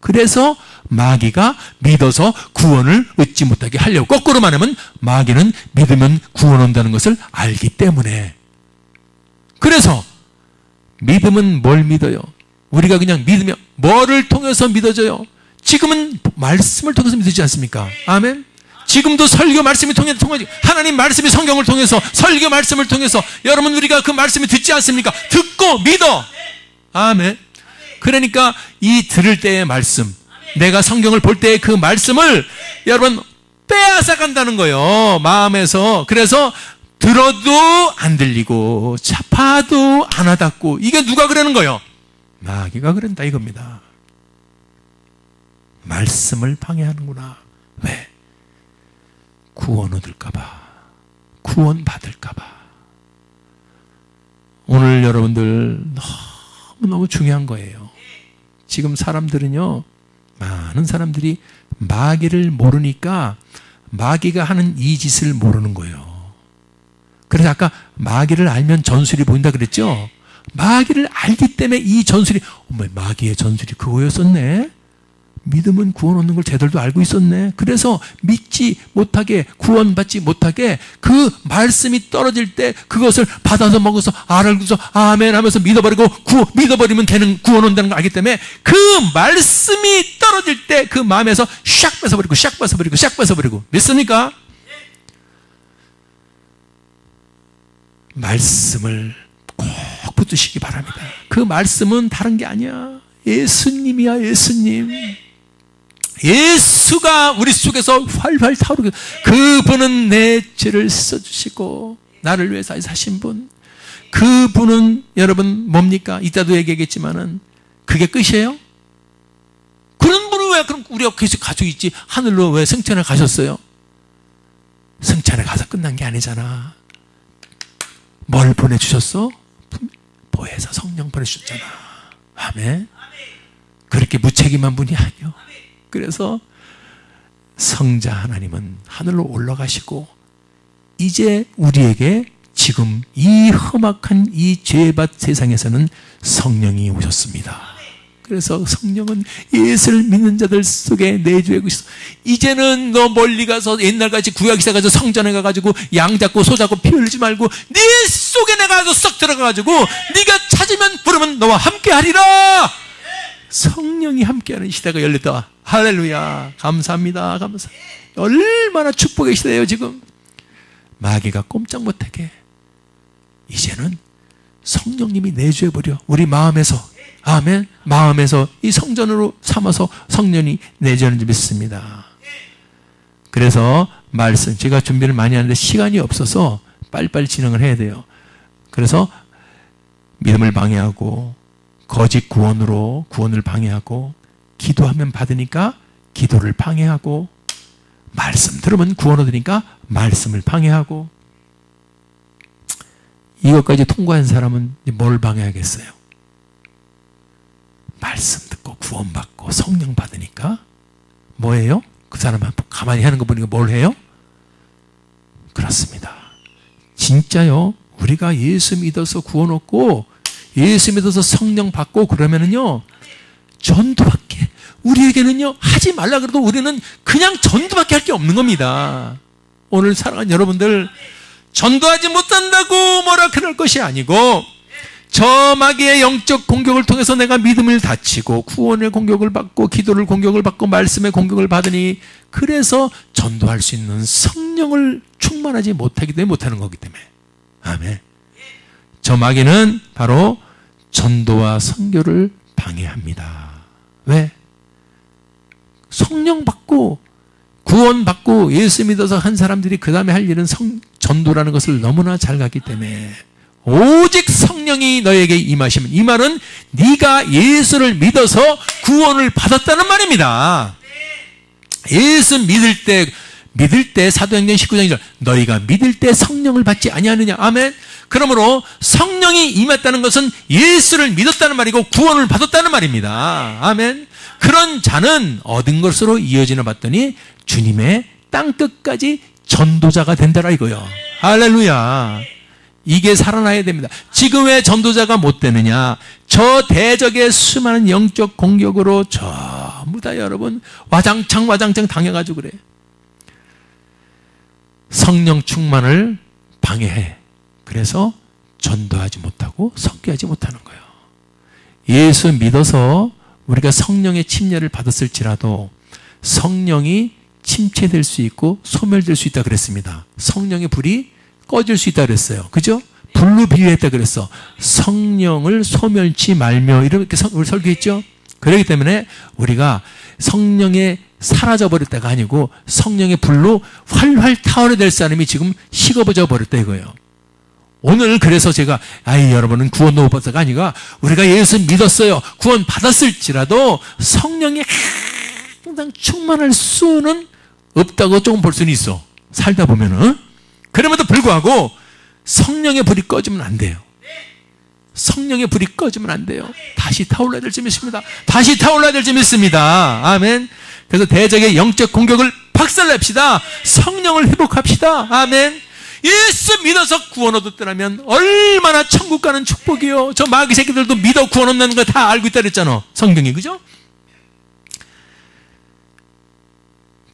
그래서 마귀가 믿어서 구원을 얻지 못하게 하려고. 거꾸로 말하면 마귀는 믿으면 구원 얻는다는 것을 알기 때문에. 그래서 믿음은 뭘 믿어요? 우리가 그냥 믿으면 뭐를 통해서 믿어져요? 지금은 말씀을 통해서 믿지 않습니까? 아멘. 지금도 설교 말씀이 통해서 하나님 말씀이 성경을 통해서 설교 말씀을 통해서 여러분 우리가 그 말씀을 듣지 않습니까? 듣고 믿어. 아멘. 그러니까 이 들을 때의 말씀, 내가 성경을 볼 때의 그 말씀을 여러분 빼앗아 간다는 거예요. 마음에서. 그래서 들어도 안 들리고 봐도 안 와닿고. 이게 누가 그러는 거예요? 마귀가 그런다 이겁니다. 말씀을 방해하는구나. 왜? 구원 얻을까봐. 구원 받을까봐. 오늘 여러분들 너무너무 중요한 거예요. 지금 사람들은요, 많은 사람들이 마귀를 모르니까 마귀가 하는 이 짓을 모르는 거예요. 그래서 아까 마귀를 알면 전술이 보인다 그랬죠? 마귀를 알기 때문에 이 전술이, 마귀의 전술이 그거였었네? 믿음은 구원 얻는 걸 쟤들도 알고 있었네. 그래서 믿지 못하게, 구원받지 못하게 그 말씀이 떨어질 때 그것을 받아서 먹어서 알고서 아멘 하면서 믿어버리고 믿어버리면 되는 구원 온다는 걸 알기 때문에 그 말씀이 떨어질 때 그 마음에서 샥 뺏어버리고 샥 뺏어버리고 샥 뺏어버리고. 믿습니까? 말씀을 꼭 붙드시기 바랍니다. 그 말씀은 다른 게 아니야. 예수님이야. 예수님. 예수가 우리 속에서 활활 타오르게. 그분은 내 죄를 써주시고 나를 위해서 사신 분. 그분은 여러분 뭡니까? 이따도 얘기하겠지만은 그게 끝이에요? 그런 분은 왜 그럼 우리가 계속 가지고 있지? 하늘로 왜 승천을 가셨어요? 승천에 가서 끝난 게 아니잖아. 뭘 보내주셨어? 보혜사 성령 보내주셨잖아. 아멘. 그렇게 무책임한 분이 아니요. 그래서 성자 하나님은 하늘로 올라가시고 이제 우리에게 지금 이 험악한 이 죄밭 세상에서는 성령이 오셨습니다. 그래서 성령은 예수를 믿는 자들 속에 내주하고 있어. 이제는 너 멀리 가서 옛날같이 구약시대 가서 성전에 가가지고 양 잡고 소 잡고 피 흘리지 말고 네 속에 내가 쏙 들어가가지고 네가 찾으면 부르면 너와 함께 하리라. 성령이 함께하는 시대가 열렸다. 할렐루야. 감사합니다. 감사합니다. 얼마나 축복의 시대예요 지금. 마귀가 꼼짝 못하게 이제는 성령님이 내주해버려. 우리 마음에서, 아멘, 마음에서 이 성전으로 삼아서 성령이 내주하는 줄 믿습니다. 그래서 말씀, 제가 준비를 많이 하는데 시간이 없어서 빨리빨리 진행을 해야 돼요. 그래서 믿음을 방해하고 거짓 구원으로 구원을 방해하고, 기도하면 받으니까 기도를 방해하고, 말씀 들으면 구원 얻으니까 말씀을 방해하고, 이것까지 통과한 사람은 뭘 방해하겠어요? 말씀 듣고 구원받고 성령 받으니까 뭐예요? 그 사람 가만히 하는 거 보니까 뭘 해요? 그렇습니다. 진짜요. 우리가 예수 믿어서 구원 얻고 예수 믿어서 성령 받고 그러면은요, 전도밖에 우리에게는요 하지 말라 그래도 우리는 그냥 전도밖에 할 게 없는 겁니다. 오늘 사랑하는 여러분들, 전도하지 못한다고 뭐라 그럴 것이 아니고, 저 마귀의 영적 공격을 통해서 내가 믿음을 다치고 구원의 공격을 받고 기도를 공격을 받고 말씀의 공격을 받으니, 그래서 전도할 수 있는 성령을 충만하지 못하기 때문에 못하는 거기 때문에. 아멘. 저 마귀는 바로 전도와 선교를 방해합니다. 왜? 성령 받고 구원 받고 예수 믿어서 한 사람들이 그 다음에 할 일은 전도라는 것을 너무나 잘 갔기 때문에, 오직 성령이 너에게 임하시면, 이 말은 네가 예수를 믿어서 구원을 받았다는 말입니다. 예수 믿을 때 사도행전 19장 1절, 너희가 믿을 때 성령을 받지 아니하느냐. 아멘. 그러므로 성령이 임했다는 것은 예수를 믿었다는 말이고 구원을 받았다는 말입니다. 아멘. 그런 자는 얻은 것으로 이어지나 봤더니 주님의 땅끝까지 전도자가 된다라 이거요. 할렐루야. 이게 살아나야 됩니다. 지금 왜 전도자가 못 되느냐? 저 대적의 수많은 영적 공격으로 전부 다 여러분 와장창 당해가지고 그래. 성령 충만을 방해해. 그래서 전도하지 못하고 선교하지 못하는 거예요. 예수 믿어서 우리가 성령의 침례를 받았을지라도 성령이 침체될 수 있고 소멸될 수 있다 그랬습니다. 성령의 불이 꺼질 수 있다 그랬어요. 그죠? 불로 비유했다 그랬어. 성령을 소멸치 말며, 이렇게 우리 설교했죠? 그렇기 때문에 우리가 성령에 사라져 버렸다가 아니고 성령의 불로 활활 타오르될 사람이 지금 식어버져 버렸다 이거예요. 오늘 그래서 제가 여러분은 구원도 못 받았다가 아니라 우리가 예수 믿었어요. 구원 받았을지라도 성령이 항상 충만할 수는 없다고 조금 볼 수는 있어. 살다 보면은. 그럼에도 불구하고 성령의 불이 꺼지면 안 돼요. 성령의 불이 꺼지면 안 돼요. 다시 타올라야 될 줄 믿습니다. 다시 타올라야 될 줄 믿습니다. 아멘. 그래서 대적의 영적 공격을 박살냅시다. 성령을 회복합시다. 아멘. 예수 믿어서 구원 얻었더라면 얼마나 천국 가는 축복이요. 저 마귀 새끼들도 믿어 구원 얻는 거 다 알고 있다 그랬잖아. 성경이. 그죠?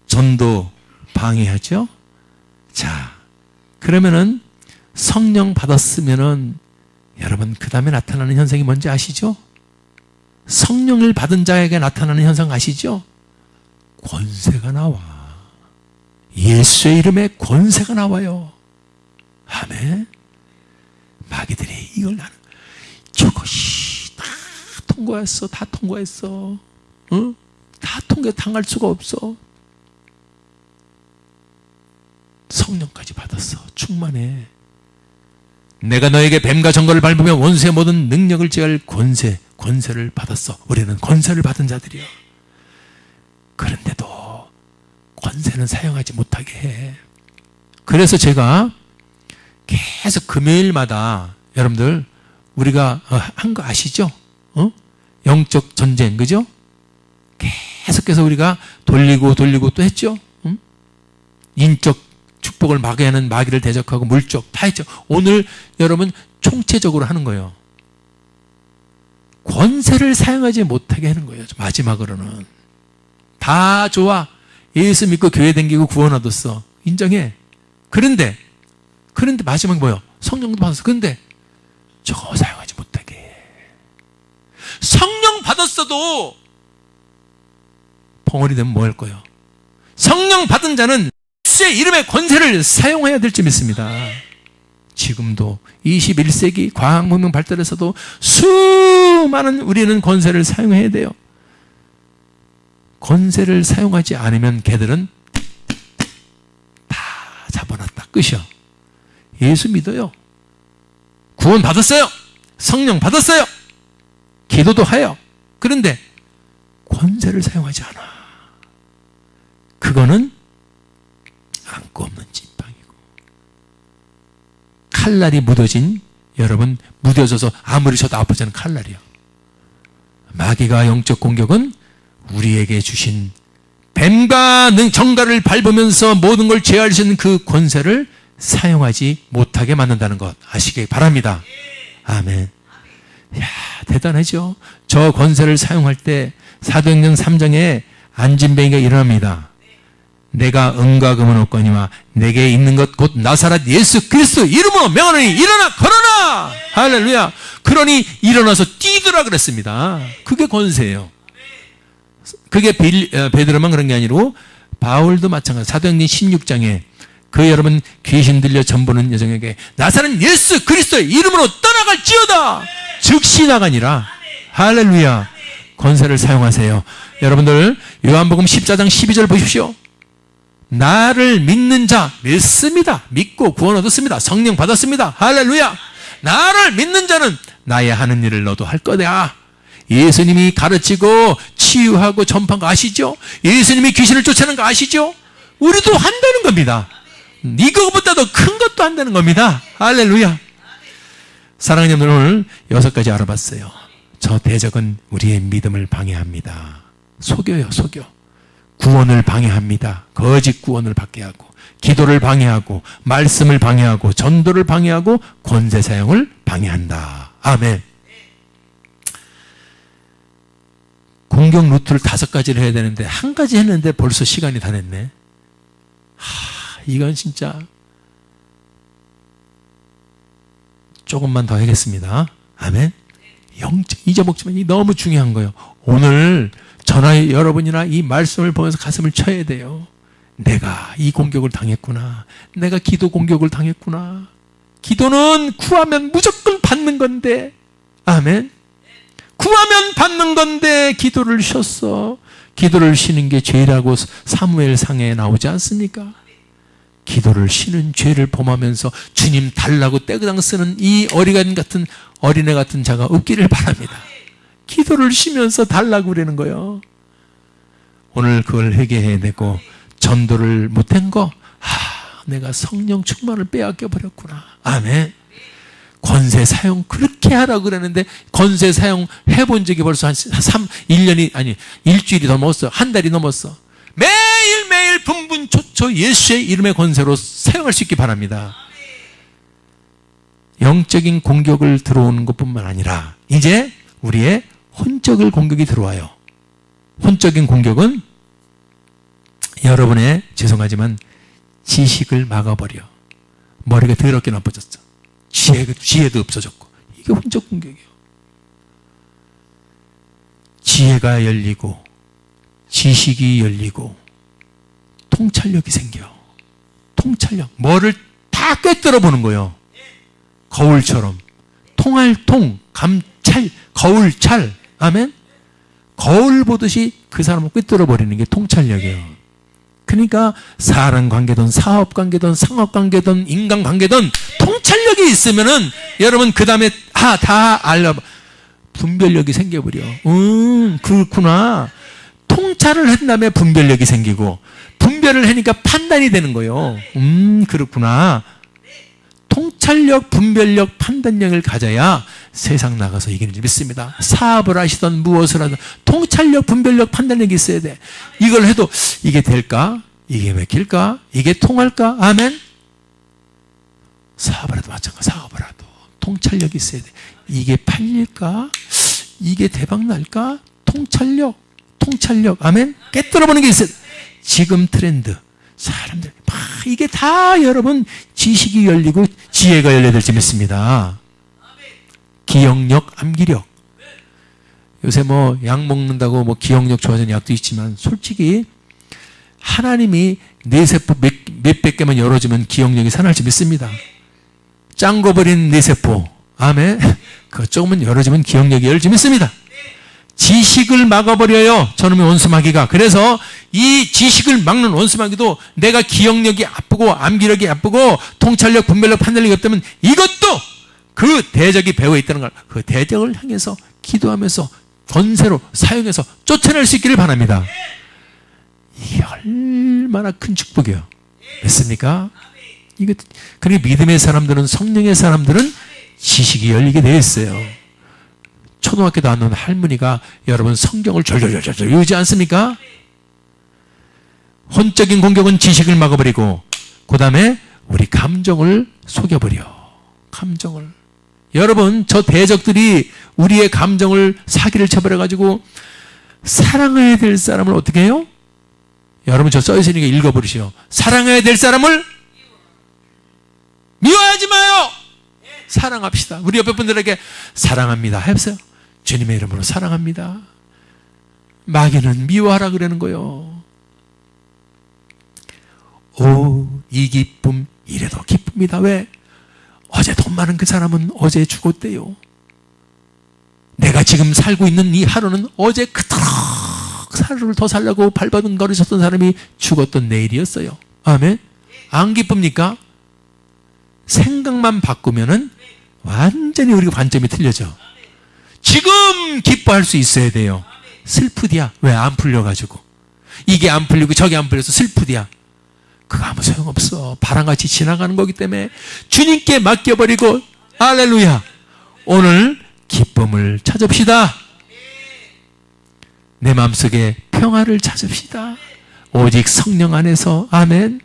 전도 방해하죠. 자, 그러면은 성령 받았으면은 여러분 그 다음에 나타나는 현상이 뭔지 아시죠? 성령을 받은 자에게 나타나는 현상 아시죠? 권세가 나와. 예수의 이름에 권세가 나와요. 아멘. 마귀들이 이걸 나는 저것이 다 통과했어. 다 통과했어. 응? 다 당할 수가 없어. 성령까지 받았어. 충만해. 내가 너에게 뱀과 정거를 밟으며 원수의 모든 능력을 제할 권세를 받았어. 우리는 권세를 받은 자들이야. 그런데도 권세는 사용하지 못하게 해. 그래서 제가 계속 금요일마다 여러분들 우리가 한 거 아시죠? 영적 전쟁, 그죠? 계속해서 우리가 돌리고 또 했죠? 인적 축복을 막아내는 마귀를 대적하고 물적 다 했죠. 오늘 여러분 총체적으로 하는 거예요. 권세를 사용하지 못하게 하는 거예요. 마지막으로는. 다 좋아. 예수 믿고 교회 다니고 구원 얻었어. 인정해. 그런데 마지막에 뭐예요? 성령도 받았어. 그런데 저거 사용하지 못하게. 성령 받았어. 없어도 벙어리 되면 뭐 할 거예요? 성령 받은 자는 예수의 이름의 권세를 사용해야 될 줄 믿습니다. 지금도 21세기 과학문명 발달에서도 수많은 우리는 권세를 사용해야 돼요. 권세를 사용하지 않으면 걔들은 다 잡아놨다 끝이야. 예수 믿어요. 구원 받았어요. 성령 받았어요. 기도도 해요. 그런데 권세를 사용하지 않아. 그거는 안고 없는 찐빵이고, 칼날이 묻어진, 여러분 묻어져서 아무리 쳐도 아프지 않은 칼날이요. 마귀가 영적 공격은 우리에게 주신 뱀과 정갈을 밟으면서 모든 걸 제어할 수 있는 그 권세를 사용하지 못하게 만든다는 것 아시기 바랍니다. 아멘. 야, 대단하죠. 저 권세를 사용할 때 사도행전 3장에 안진뱅이가 일어납니다. 내가 은과 금은 없거니와 내게 있는 것 곧 나사렛 예수 그리스도 이름으로 명하노니 일어나 걸어라. 할렐루야. 그러니 일어나서 뛰더라 그랬습니다. 그게 권세예요. 그게 베드로만 그런 게 아니고 바울도 마찬가지. 사도행전 16장에 그 여러분 귀신 들려 전보는 여정에게 나사렛 예수 그리스도의 이름으로 떠나갈지어다. 즉시 나가니라. 할렐루야. 권세를 사용하세요. 여러분들 요한복음 14장 12절 보십시오. 나를 믿는 자 믿습니다. 믿고 구원 얻었습니다. 성령 받았습니다. 할렐루야. 나를 믿는 자는 나의 하는 일을 너도 할 거다. 예수님이 가르치고 치유하고 전파한 거 아시죠? 예수님이 귀신을 쫓아내는 거 아시죠? 우리도 한다는 겁니다. 이거보다 더 큰 것도 한다는 겁니다. 할렐루야. 사랑하는 여러분, 오늘 6가지 알아봤어요. 저 대적은 우리의 믿음을 방해합니다. 속여요, 속여. 구원을 방해합니다. 거짓 구원을 받게 하고, 기도를 방해하고, 말씀을 방해하고, 전도를 방해하고, 권세 사용을 방해한다. 아멘. 공격 루트를 5가지를 해야 되는데 1가지 했는데 벌써 시간이 다 됐네. 이건 진짜 조금만 더 하겠습니다. 아멘. 영적 잊어먹지만 이 너무 중요한 거예요. 오늘 전화 여러분이나 이 말씀을 보면서 가슴을 쳐야 돼요. 내가 이 공격을 당했구나. 내가 기도 공격을 당했구나. 기도는 구하면 무조건 받는 건데, 아멘. 구하면 받는 건데 기도를 쉬었어. 기도를 쉬는 게 죄라고 사무엘상에 나오지 않습니까? 기도를 쉬는 죄를 범하면서 주님 달라고 떼그당 쓰는 이 어린애 같은 자가 없기를 바랍니다. 기도를 쉬면서 달라고 그러는 거예요. 오늘 그걸 회개해야 되고, 전도를 못한 거, 내가 성령 충만을 빼앗겨 버렸구나. 아멘. 권세 사용 그렇게 하라고 그러는데 권세 사용 해본 적이 벌써 한 1년이 아니 일주일이 넘었어. 한 달이 넘었어. 매일매일 분분초초 예수의 이름의 권세로 사용할 수 있기 바랍니다. 영적인 공격을 들어오는 것뿐만 아니라 이제 우리의 혼적인 공격이 들어와요. 혼적인 공격은 여러분의, 죄송하지만 지식을 막아버려. 머리가 더럽게 나빠졌어. 지혜도 없어졌고. 이게 혼적 공격이에요. 지혜가 열리고 지식이 열리고 통찰력이 생겨. 통찰력. 뭐를 다 꿰뚫어 보는 거예요. 거울처럼. 통할 통, 감찰, 거울찰. 아멘. 거울 보듯이 그 사람을 꿰뚫어 버리는 게 통찰력이에요. 그러니까 사람 관계든 사업 관계든 상업 관계든 인간 관계든 통찰력이 있으면은 여러분 그 다음에 다 알아. 분별력이 생겨버려. 그렇구나. 통찰을 한 다음에 분별력이 생기고, 분별을 하니까 판단이 되는 거예요. 그렇구나. 통찰력, 분별력, 판단력을 가져야 세상 나가서 이기는 줄 믿습니다. 사업을 하시던 무엇을 하든 통찰력, 분별력, 판단력이 있어야 돼. 이걸 해도 이게 될까? 이게 맥힐까? 이게 통할까? 아멘. 사업을 해도 마찬가지. 사업을 해도 통찰력이 있어야 돼. 이게 팔릴까? 이게 대박 날까? 통찰력. 아멘. 깨뚫어보는 게 있어요. 지금 트렌드. 사람들 이게 다 여러분 지식이 열리고 지혜가 열려야 될지 믿습니다. 기억력, 암기력. 요새 뭐 약 먹는다고 뭐 기억력 좋아지는 약도 있지만 솔직히 하나님이 뇌세포 몇백 개만 열어주면 기억력이 살아날지 믿습니다. 짱 거 버린 뇌세포, 아멘. 그거 조금만 열어주면 기억력이 열지 믿습니다. 지식을 막아버려요, 저놈의 원수마귀가. 그래서 이 지식을 막는 원수마귀도 내가 기억력이 아프고 암기력이 아프고 통찰력, 분별력, 판단력이 없다면 이것도 그 대적이 배후에 있다는 걸, 그 대적을 향해서 기도하면서 권세로 사용해서 쫓아낼 수 있기를 바랍니다. 이게 얼마나 큰 축복이에요. 됐습니까? 이거, 그러니까 믿음의 사람들은, 성령의 사람들은 지식이 열리게 되어 있어요. 초등학교 나온 할머니가 여러분 성경을 졸졸졸졸 외우지 않습니까? 혼적인 공격은 지식을 막아버리고 그 다음에 우리 감정을 속여버려. 감정을. 여러분, 저 대적들이 우리의 감정을 사기를 쳐버려가지고 사랑해야 될 사람을 어떻게 해요? 여러분, 저 써있으니까 읽어버리시오. 사랑해야 될 사람을 미워하지 마요. 사랑합시다. 우리 옆에 분들에게 사랑합니다 해보세요. 주님의 이름으로 사랑합니다. 마귀는 미워하라 그러는 거예요. 오, 이 기쁨 이래도 기쁩니다. 왜? 어제 돈 많은 그 사람은 어제 죽었대요. 내가 지금 살고 있는 이 하루는 어제 그토록 하루를 더 살려고 발버둥 거리셨던 사람이 죽었던 내일이었어요. 아멘. 안 기쁩니까? 생각만 바꾸면은 완전히 우리가 관점이 틀려져. 지금 기뻐할 수 있어야 돼요. 슬프디야. 왜 안 풀려가지고. 이게 안 풀리고 저게 안 풀려서 슬프디야. 그거 아무 소용없어. 바람같이 지나가는 거기 때문에 주님께 맡겨버리고, 할렐루야. 오늘 기쁨을 찾읍시다. 내 마음속에 평화를 찾읍시다. 오직 성령 안에서. 아멘.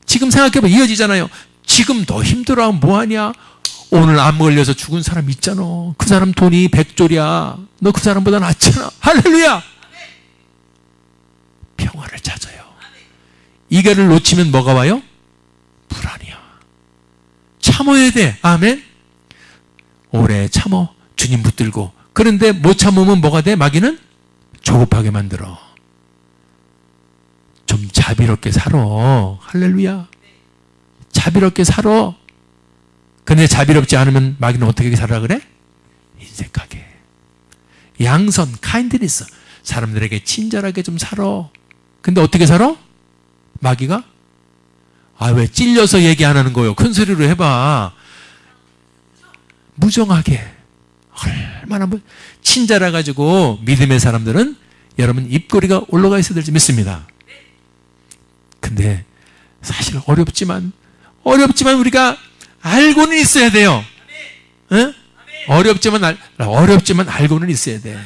지금 생각해봐. 이어지잖아요. 지금 너 힘들어하면 뭐하냐? 오늘 암 걸려서 죽은 사람 있잖아. 그 사람 돈이 100조리야. 너 그 사람보다 낫잖아. 할렐루야. 평화를 찾아요. 이거를 놓치면 뭐가 와요? 불안이야. 참아야 돼. 아멘. 오래 참어. 주님 붙들고. 그런데 못 참으면 뭐가 돼? 마귀는 조급하게 만들어. 좀 자비롭게 살아. 할렐루야. 자비롭게 살아. 근데 자비롭지 않으면 마귀는 어떻게 살아 그래? 인색하게. 양선, 카인드니스. 사람들에게 친절하게 좀 살아. 근데 어떻게 살아? 마귀가? 아, 왜 찔려서 얘기 안 하는 거요? 큰 소리로 해봐. 무정하게. 얼마나 친절해가지고 믿음의 사람들은 여러분 입꼬리가 올라가 있어야 될지 믿습니다. 근데 사실 어렵지만 우리가 알고는 있어야 돼요. 응? 어렵지만 알고는 있어야 돼.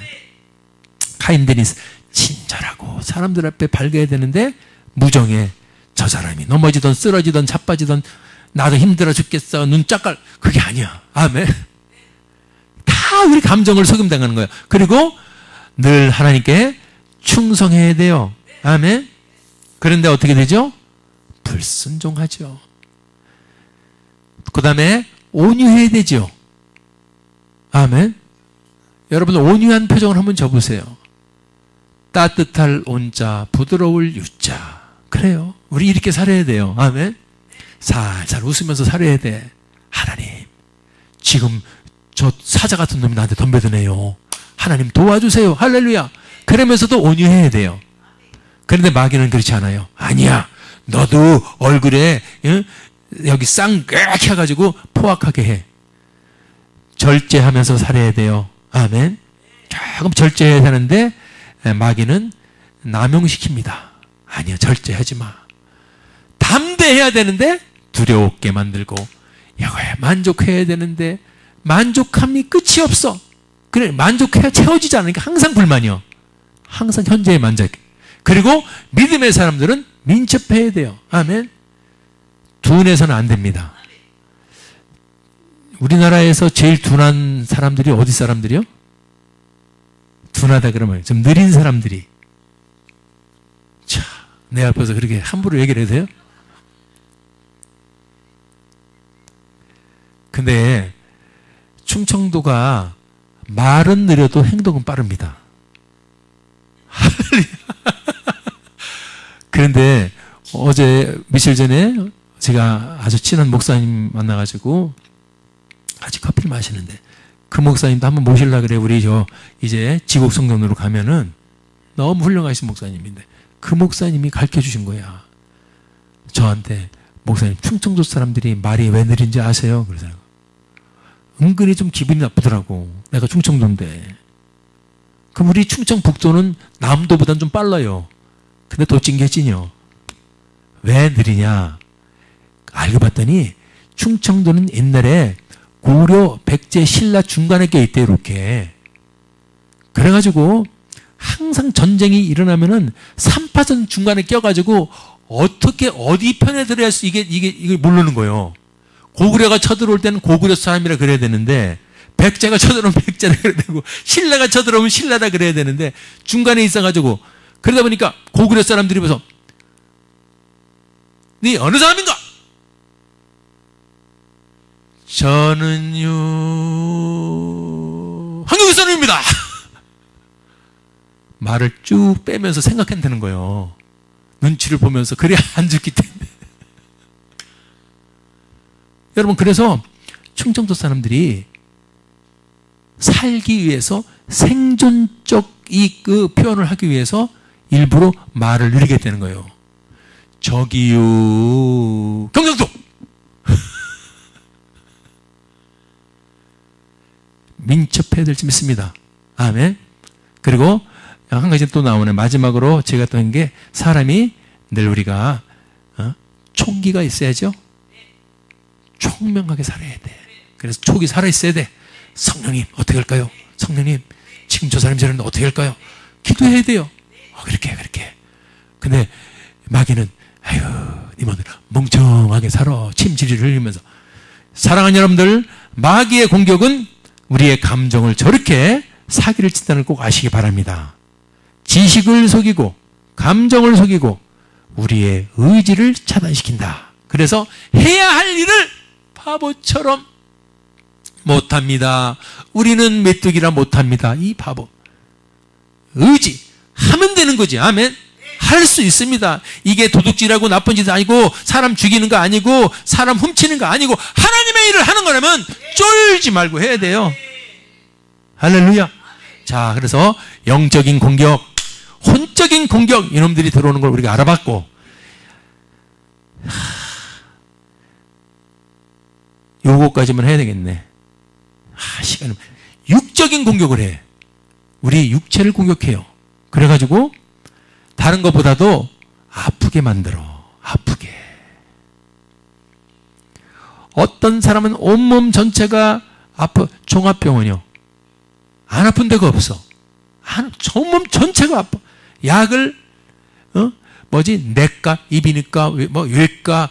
카인드니스. 친절하고 사람들 앞에 밝아야 되는데 무정해. 저 사람이 넘어지던 쓰러지던 자빠지던 나도 힘들어 죽겠어. 눈 짝깔. 그게 아니야. 아멘. 다 우리 감정을 속임당하는 거예요. 그리고 늘 하나님께 충성해야 돼요. 아멘. 그런데 어떻게 되죠? 불순종하죠. 그 다음에 온유해야 되죠. 아멘. 여러분 온유한 표정을 한번 줘보세요. 따뜻할 온자, 부드러울 유자. 그래요. 우리 이렇게 살아야 돼요. 아멘. 살살 웃으면서 살아야 돼. 하나님, 지금 저 사자 같은 놈이 나한테 덤벼드네요. 하나님 도와주세요. 할렐루야. 그러면서도 온유해야 돼요. 그런데 마귀는 그렇지 않아요. 아니야. 너도 얼굴에 여기 쌍꽉 해가지고 포악하게 해. 절제하면서 살아야 돼요. 아멘. 조금 절제해야 되는데 마귀는 남용시킵니다. 아니야, 절제하지 마. 담대해야 되는데 두려웠게 만들고, 여거에 만족해야 되는데 만족함이 끝이 없어. 그래, 만족해야 채워지지 않으니까 항상 불만이요. 항상 현재에 만족. 그리고 믿음의 사람들은 민첩해야 돼요. 아멘. 둔해서는 안 됩니다. 우리나라에서 제일 둔한 사람들이 어디 사람들이요? 둔하다 그러면 좀 느린 사람들이. 자, 내 앞에서 그렇게 함부로 얘기를 해도 돼요? 근데 충청도가 말은 느려도 행동은 빠릅니다. 그런데 어제 며칠 전에 제가 아주 친한 목사님 만나가지고 같이 커피를 마시는데 그 목사님도 한번 모시려고 그래. 우리 이제 지국 성전으로 가면은 너무 훌륭하신 목사님인데 그 목사님이 가르쳐 주신 거야. 저한테 목사님 충청도 사람들이 말이 왜 느린지 아세요? 그래서 은근히 좀 기분이 나쁘더라고. 내가 충청도인데. 그럼 우리 충청북도는 남도보단 좀 빨라요. 근데 더 찡개지요. 왜 느리냐? 알고 봤더니 충청도는 옛날에 고려, 백제, 신라 중간에 껴있대 이렇게. 그래가지고 항상 전쟁이 일어나면은 3파선 중간에 껴가지고 어떻게 어디 편에 들어야 이게 모르는 거예요. 고구려가 쳐들어올 때는 고구려 사람이라 그래야 되는데 백제가 쳐들어오면 백제라 그래야 되고 신라가 쳐들어오면 신라라 그래야 되는데 중간에 있어가지고 그러다 보니까 고구려 사람들이 보서 네 어느 사람인가? 저는요 한국의 사람입니다. 말을 쭉 빼면서 생각한다는 거예요. 눈치를 보면서 그래야 안 죽기 때문에. 여러분 그래서 충청도 사람들이 살기 위해서 생존적 그 표현을 하기 위해서 일부러 말을 느리게 되는 거예요. 저기요 경상도 민첩해야 될지 믿습니다. 아멘. 그리고 한 가지 또 나오네. 마지막으로 제가 또 한 게 사람이 늘 우리가 총기가 있어야죠. 총명하게 살아야 돼. 그래서 촉이 살아있어야 돼. 성령님 어떻게 할까요? 성령님 지금 저 사람이 저러는데 어떻게 할까요? 기도해야 돼요. 그렇게 근데 마귀는 아유 니만 멍청하게 살아. 침질을 흘리면서. 사랑하는 여러분들 마귀의 공격은 우리의 감정을 저렇게 사기를 친다는 걸 꼭 아시기 바랍니다. 지식을 속이고 감정을 속이고 우리의 의지를 차단시킨다. 그래서 해야 할 일을 바보처럼 못합니다. 우리는 메뚜기라 못합니다. 이 바보. 의지 하면 되는 거지. 아멘. 할 수 있습니다. 이게 도둑질하고 나쁜 짓 아니고 사람 죽이는 거 아니고 사람 훔치는 거 아니고 하나님의 일을 하는 거라면 쫄지 말고 해야 돼요. 할렐루야. 자, 그래서 영적인 공격, 혼적인 공격 이놈들이 들어오는 걸 우리가 알아봤고 요거까지만 해야 되겠네. 시간은 육적인 공격을 해. 우리 육체를 공격해요. 그래가지고 다른 것보다도 아프게 만들어. 아프게. 어떤 사람은 온몸 전체가 아파. 종합병원이요. 안 아픈 데가 없어. 온몸 전체가 아파. 약을 내과, 이비인후과, 외과,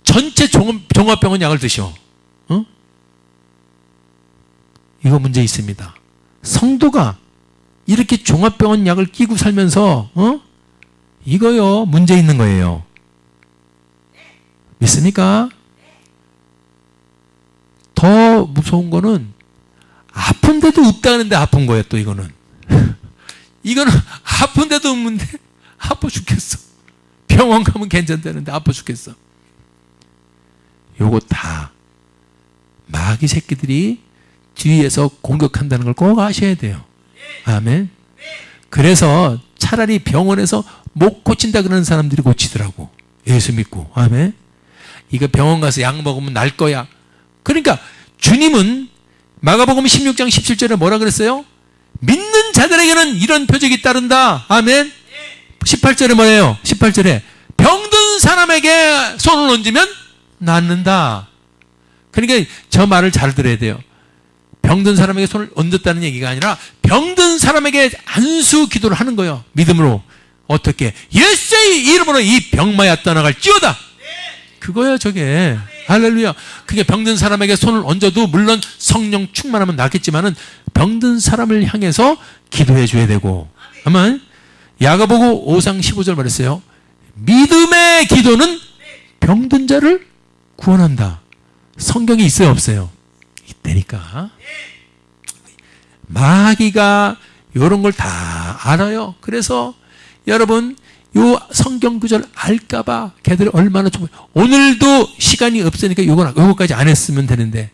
전체 종합병원 약을 드셔. 이거 문제 있습니다. 성도가 이렇게 종합병원 약을 끼고 살면서 이거요 문제 있는 거예요. 믿습니까? 더 무서운 거는 아픈데도 없다는데 아픈 거예요. 또 이거는 아픈데도 없는데 아파 죽겠어. 병원 가면 괜찮다는데 아파 죽겠어. 요거 다 마귀 새끼들이 뒤에서 공격한다는 걸 꼭 아셔야 돼요. 아멘. 그래서 차라리 병원에서 못 고친다 그러는 사람들이 고치더라고. 예수 믿고. 아멘. 이거 병원 가서 약 먹으면 날 거야. 그러니까 주님은 마가복음 16장 17절에 뭐라 그랬어요? 믿는 자들에게는 이런 표적이 따른다. 아멘. 18절에 뭐예요? 18절에 병든 사람에게 손을 얹으면 낫는다. 그러니까 저 말을 잘 들어야 돼요. 병든 사람에게 손을 얹었다는 얘기가 아니라 병든 사람에게 안수 기도를 하는 거예요. 믿음으로. 어떻게? 예수의 이름으로 이 병마야 떠나갈지어다. 그거야 저게. 할렐루야. 그게 병든 사람에게 손을 얹어도 물론 성령 충만하면 낫겠지만은 병든 사람을 향해서 기도해 줘야 되고. 아멘. 야고보서 5장 15절 말했어요. 믿음의 기도는 병든 자를 구원한다. 성경이 있어요 없어요? 있다니까. 마귀가 이런 걸 다 알아요. 그래서 여러분 요 성경 구절 알까봐 걔들이 얼마나 좀 오늘도 시간이 없으니까 요거까지 안 했으면 되는데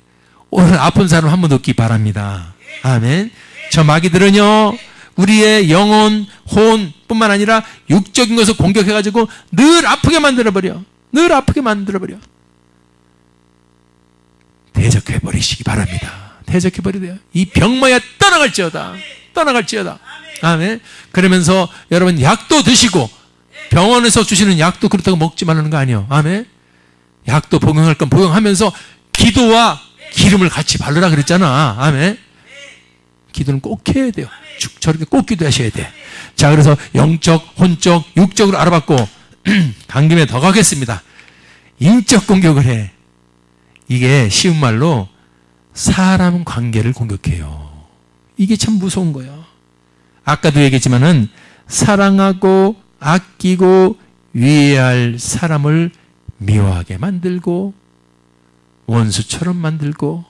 오늘 아픈 사람 한 번 얻기 바랍니다. 아멘. 저 마귀들은요 우리의 영혼, 혼뿐만 아니라 육적인 것을 공격해가지고 늘 아프게 만들어버려. 늘 아프게 만들어버려. 대적해버리시기 바랍니다. 대적해버리세요. 이 병마야 떠나갈지어다. 떠나갈지어다. 아멘. 그러면서 여러분 약도 드시고 병원에서 주시는 약도 그렇다고 먹지 말라는 거 아니에요. 아멘. 약도 복용할 건 복용하면서 기도와 기름을 같이 바르라 그랬잖아. 아멘. 기도는 꼭 해야 돼요. 저렇게 꼭 기도하셔야 돼. 자, 그래서 영적, 혼적, 육적으로 알아봤고 간 김에 더 가겠습니다. 인적 공격을 해. 이게 쉬운 말로 사람 관계를 공격해요. 이게 참 무서운 거예요. 아까도 얘기했지만은 사랑하고 아끼고 위해할 사람을 미워하게 만들고 원수처럼 만들고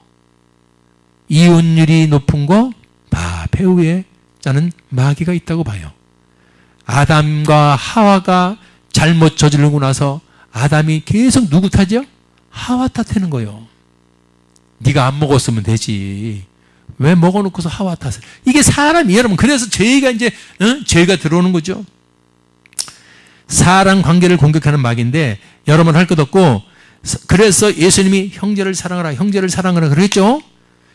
이혼율이 높은 거 다 배후에 자는 마귀가 있다고 봐요. 아담과 하와가 잘못 저지르고 나서 아담이 계속 누구 탓이요? 하와 탓하는 거예요. 네가 안 먹었으면 되지. 왜 먹어놓고서 하와 탓을. 이게 사람이에요, 여러분. 그래서 죄가 이제 죄가 들어오는 거죠. 사람 관계를 공격하는 마귀인데 여러분 할 것 없고 그래서 예수님이 형제를 사랑하라, 형제를 사랑하라 그랬죠.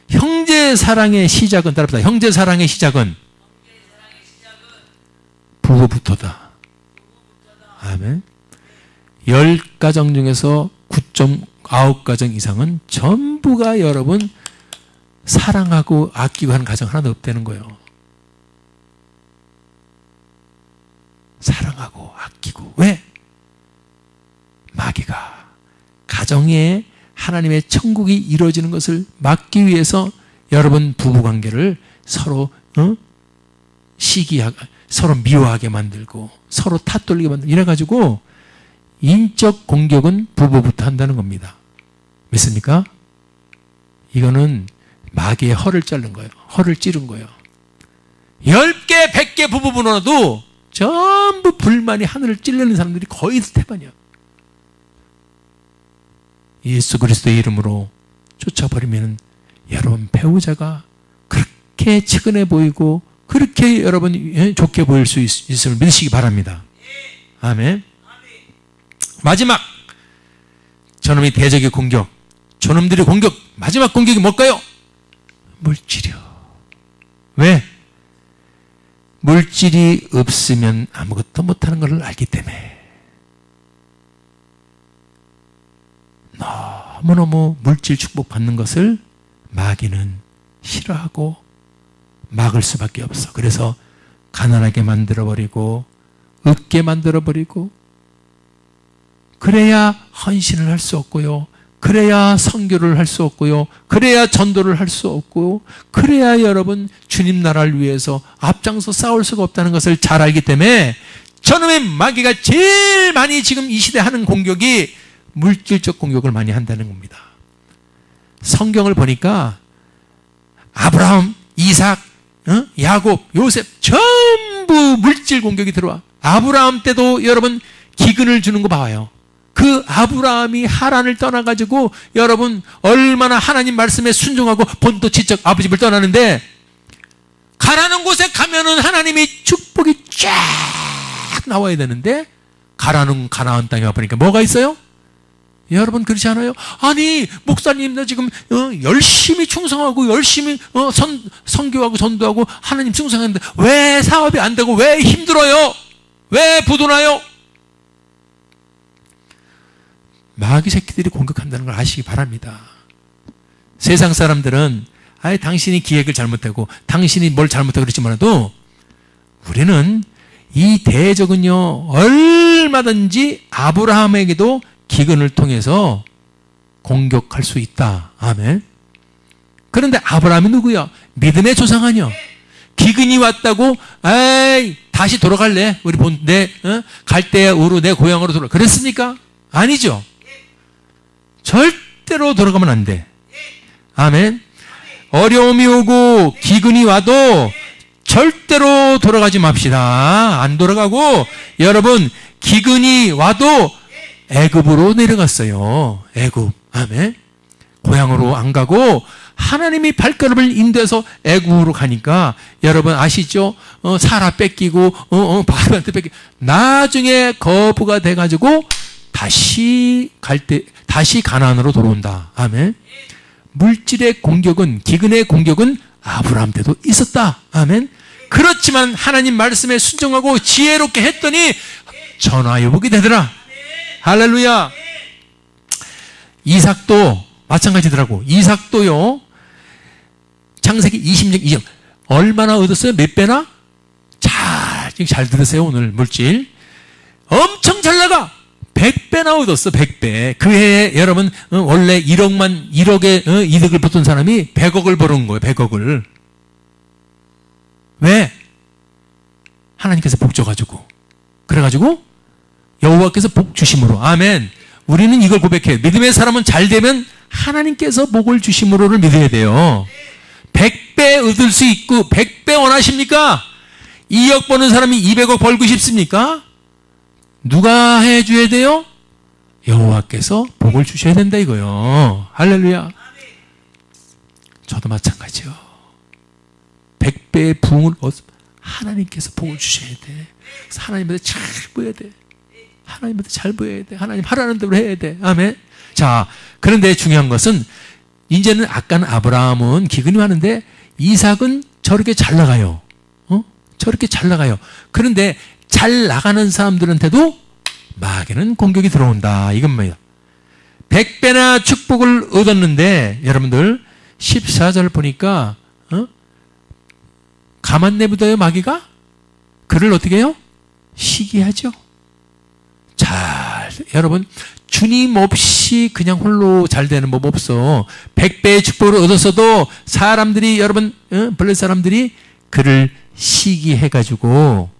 형제 사랑의 시작은 따라합시다. 형제 사랑의 시작은 부부부터다. 아멘. 10가정 중에서 9.9가정 이상은 전부가 여러분 사랑하고 아끼고 하는 가정 하나도 없다는 거예요. 사랑하고 아끼고. 왜? 마귀가 가정에 하나님의 천국이 이루어지는 것을 막기 위해서 여러분 부부관계를 서로 시기하고 서로 미워하게 만들고 서로 탓돌리게 만들고 이래가지고 인적 공격은 부부부터 한다는 겁니다. 믿습니까? 이거는 마귀의 허를 자른 거예요. 허를 찌른 거예요. 10개, 100개 부부분으로도 전부 불만이 하늘을 찔르는 사람들이 거의 대반이야. 예수 그리스도의 이름으로 쫓아버리면 여러분 배우자가 그렇게 측은해 보이고 그렇게 여러분 좋게 보일 수 있음을 믿으시기 바랍니다. 아멘. 마지막 저놈이 대적의 공격, 저놈들의 공격, 마지막 공격이 뭘까요? 물질이요. 왜? 물질이 없으면 아무것도 못하는 것을 알기 때문에 너무너무 물질 축복받는 것을 마귀는 싫어하고 막을 수밖에 없어. 그래서 가난하게 만들어버리고 없게 만들어버리고 그래야 헌신을 할 수 없고요. 그래야 선교를 할 수 없고요. 그래야 전도를 할 수 없고 그래야 여러분 주님 나라를 위해서 앞장서 싸울 수가 없다는 것을 잘 알기 때문에 저놈의 마귀가 제일 많이 지금 이 시대 하는 공격이 물질적 공격을 많이 한다는 겁니다. 성경을 보니까 아브라함, 이삭, 야곱, 요셉 전부 물질 공격이 들어와. 아브라함 때도 여러분 기근을 주는 거 봐요. 그 아브라함이 하란을 떠나가지고 여러분 얼마나 하나님 말씀에 순종하고 본토지적 아버지 집을 떠나는데 가라는 곳에 가면은 하나님이 축복이 쫙 나와야 되는데 가라는 가나안 땅에 와보니까 뭐가 있어요? 여러분 그렇지 않아요? 아니 목사님 나 지금 열심히 충성하고 열심히 선교하고 전도하고 하나님 충성하는데 왜 사업이 안 되고 왜 힘들어요? 왜 부도나요? 마귀 새끼들이 공격한다는 걸 아시기 바랍니다. 세상 사람들은 아예 당신이 기획을 잘못하고 당신이 뭘 잘못하고 그렇지 말아도 우리는 이 대적은요 얼마든지 아브라함에게도 기근을 통해서 공격할 수 있다. 아멘. 그런데 아브라함이 누구야? 믿음의 조상 아니야. 기근이 왔다고 에이 다시 돌아갈래? 우리 갈대우로 내 고향으로 돌아. 그랬습니까? 아니죠. 절대로 돌아가면 안 돼. 아멘. 어려움이 오고 기근이 와도 절대로 돌아가지 맙시다. 안 돌아가고 여러분 기근이 와도 애굽으로 내려갔어요. 애굽. 아멘. 고향으로 안 가고 하나님이 발걸음을 인도해서 애굽으로 가니까 여러분 아시죠? 사라 뺏기고 바로한테 뺏기고 나중에 거부가 돼가지고 다시 가나안으로 돌아온다. 아멘. 물질의 공격은 기근의 공격은 아브라함 때도 있었다. 아멘. 그렇지만 하나님 말씀에 순종하고 지혜롭게 했더니 전화위복이 되더라. 할렐루야. 이삭도 마찬가지더라고. 이삭도요. 창세기 20장 2장 얼마나 얻었어요? 몇 배나? 잘 들으세요. 오늘 물질 엄청 잘 나가. 100배나 얻었어. 100배. 그 해에 여러분 원래 1억의 이득을 보던 사람이 100억을 벌은 거예요. 100억을. 왜? 하나님께서 복 줘가지고. 그래가지고 여호와께서 복 주심으로. 아멘. 우리는 이걸 고백해요. 믿음의 사람은 잘 되면 하나님께서 복을 주심으로를 믿어야 돼요. 100배 얻을 수 있고 100배 원하십니까? 2억 버는 사람이 200억 벌고 싶습니까? 누가 해줘야 돼요? 여호와께서 복을 주셔야 된다 이거요. 할렐루야. 저도 마찬가지요. 100배의 부흥을 하나님께서 복을 주셔야 돼. 하나님한테 잘 보여야 돼. 하나님한테 잘 보여야 돼. 하나님 하라는 대로 해야 돼. 아멘. 자, 그런데 중요한 것은 이제는 아까는 아브라함은 기근이 많은데 이삭은 저렇게 잘 나가요. 저렇게 잘 나가요. 그런데 잘 나가는 사람들한테도 마귀는 공격이 들어온다. 이겁니다. 100배나 축복을 얻었는데 여러분들 14절 보니까 가만 내버려요 마귀가? 그를 어떻게 해요? 시기하죠. 여러분 주님 없이 그냥 홀로 잘 되는 법 없어. 100배의 축복을 얻었어도 사람들이 여러분 블레 사람들이 그를 시기해가지고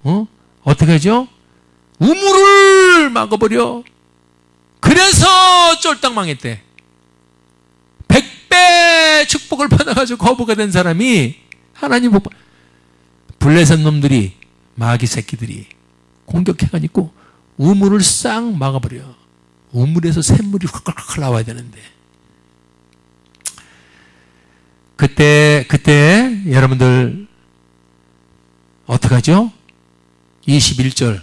어떻게 하죠? 우물을 막아버려. 그래서 쫄딱 망했대. 100배 축복을 받아가지고 거부가 된 사람이 하나님 못 블레셋 놈들이 마귀 새끼들이 공격해가지고 우물을 싹 막아버려. 우물에서 샘물이 확 나와야 되는데 그때 여러분들 어떡하죠? 21절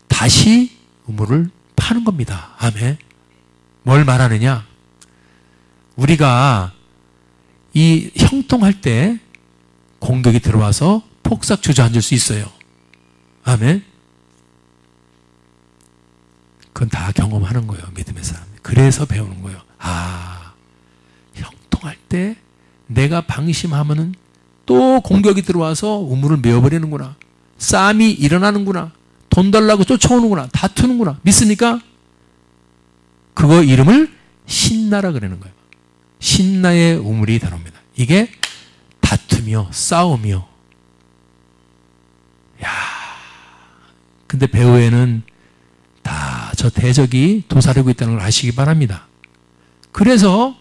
다시 우물을 파는 겁니다. 아멘. 뭘 말하느냐? 우리가 이 형통할 때 공격이 들어와서 폭삭 주저앉을 수 있어요. 아멘. 그건 다 경험하는 거예요. 믿음의 사람. 그래서 배우는 거예요. 형통할 때 내가 방심하면은 또 공격이 들어와서 우물을 메워버리는구나. 싸움이 일어나는구나. 돈 달라고 쫓아오는구나. 다투는구나. 믿습니까? 그거 이름을 신나라 그러는 거예요. 신나의 우물이 다릅니다. 이게 다투며 싸우며. 근데 배후에는 다 저 대적이 도사리고 있다는 걸 아시기 바랍니다. 그래서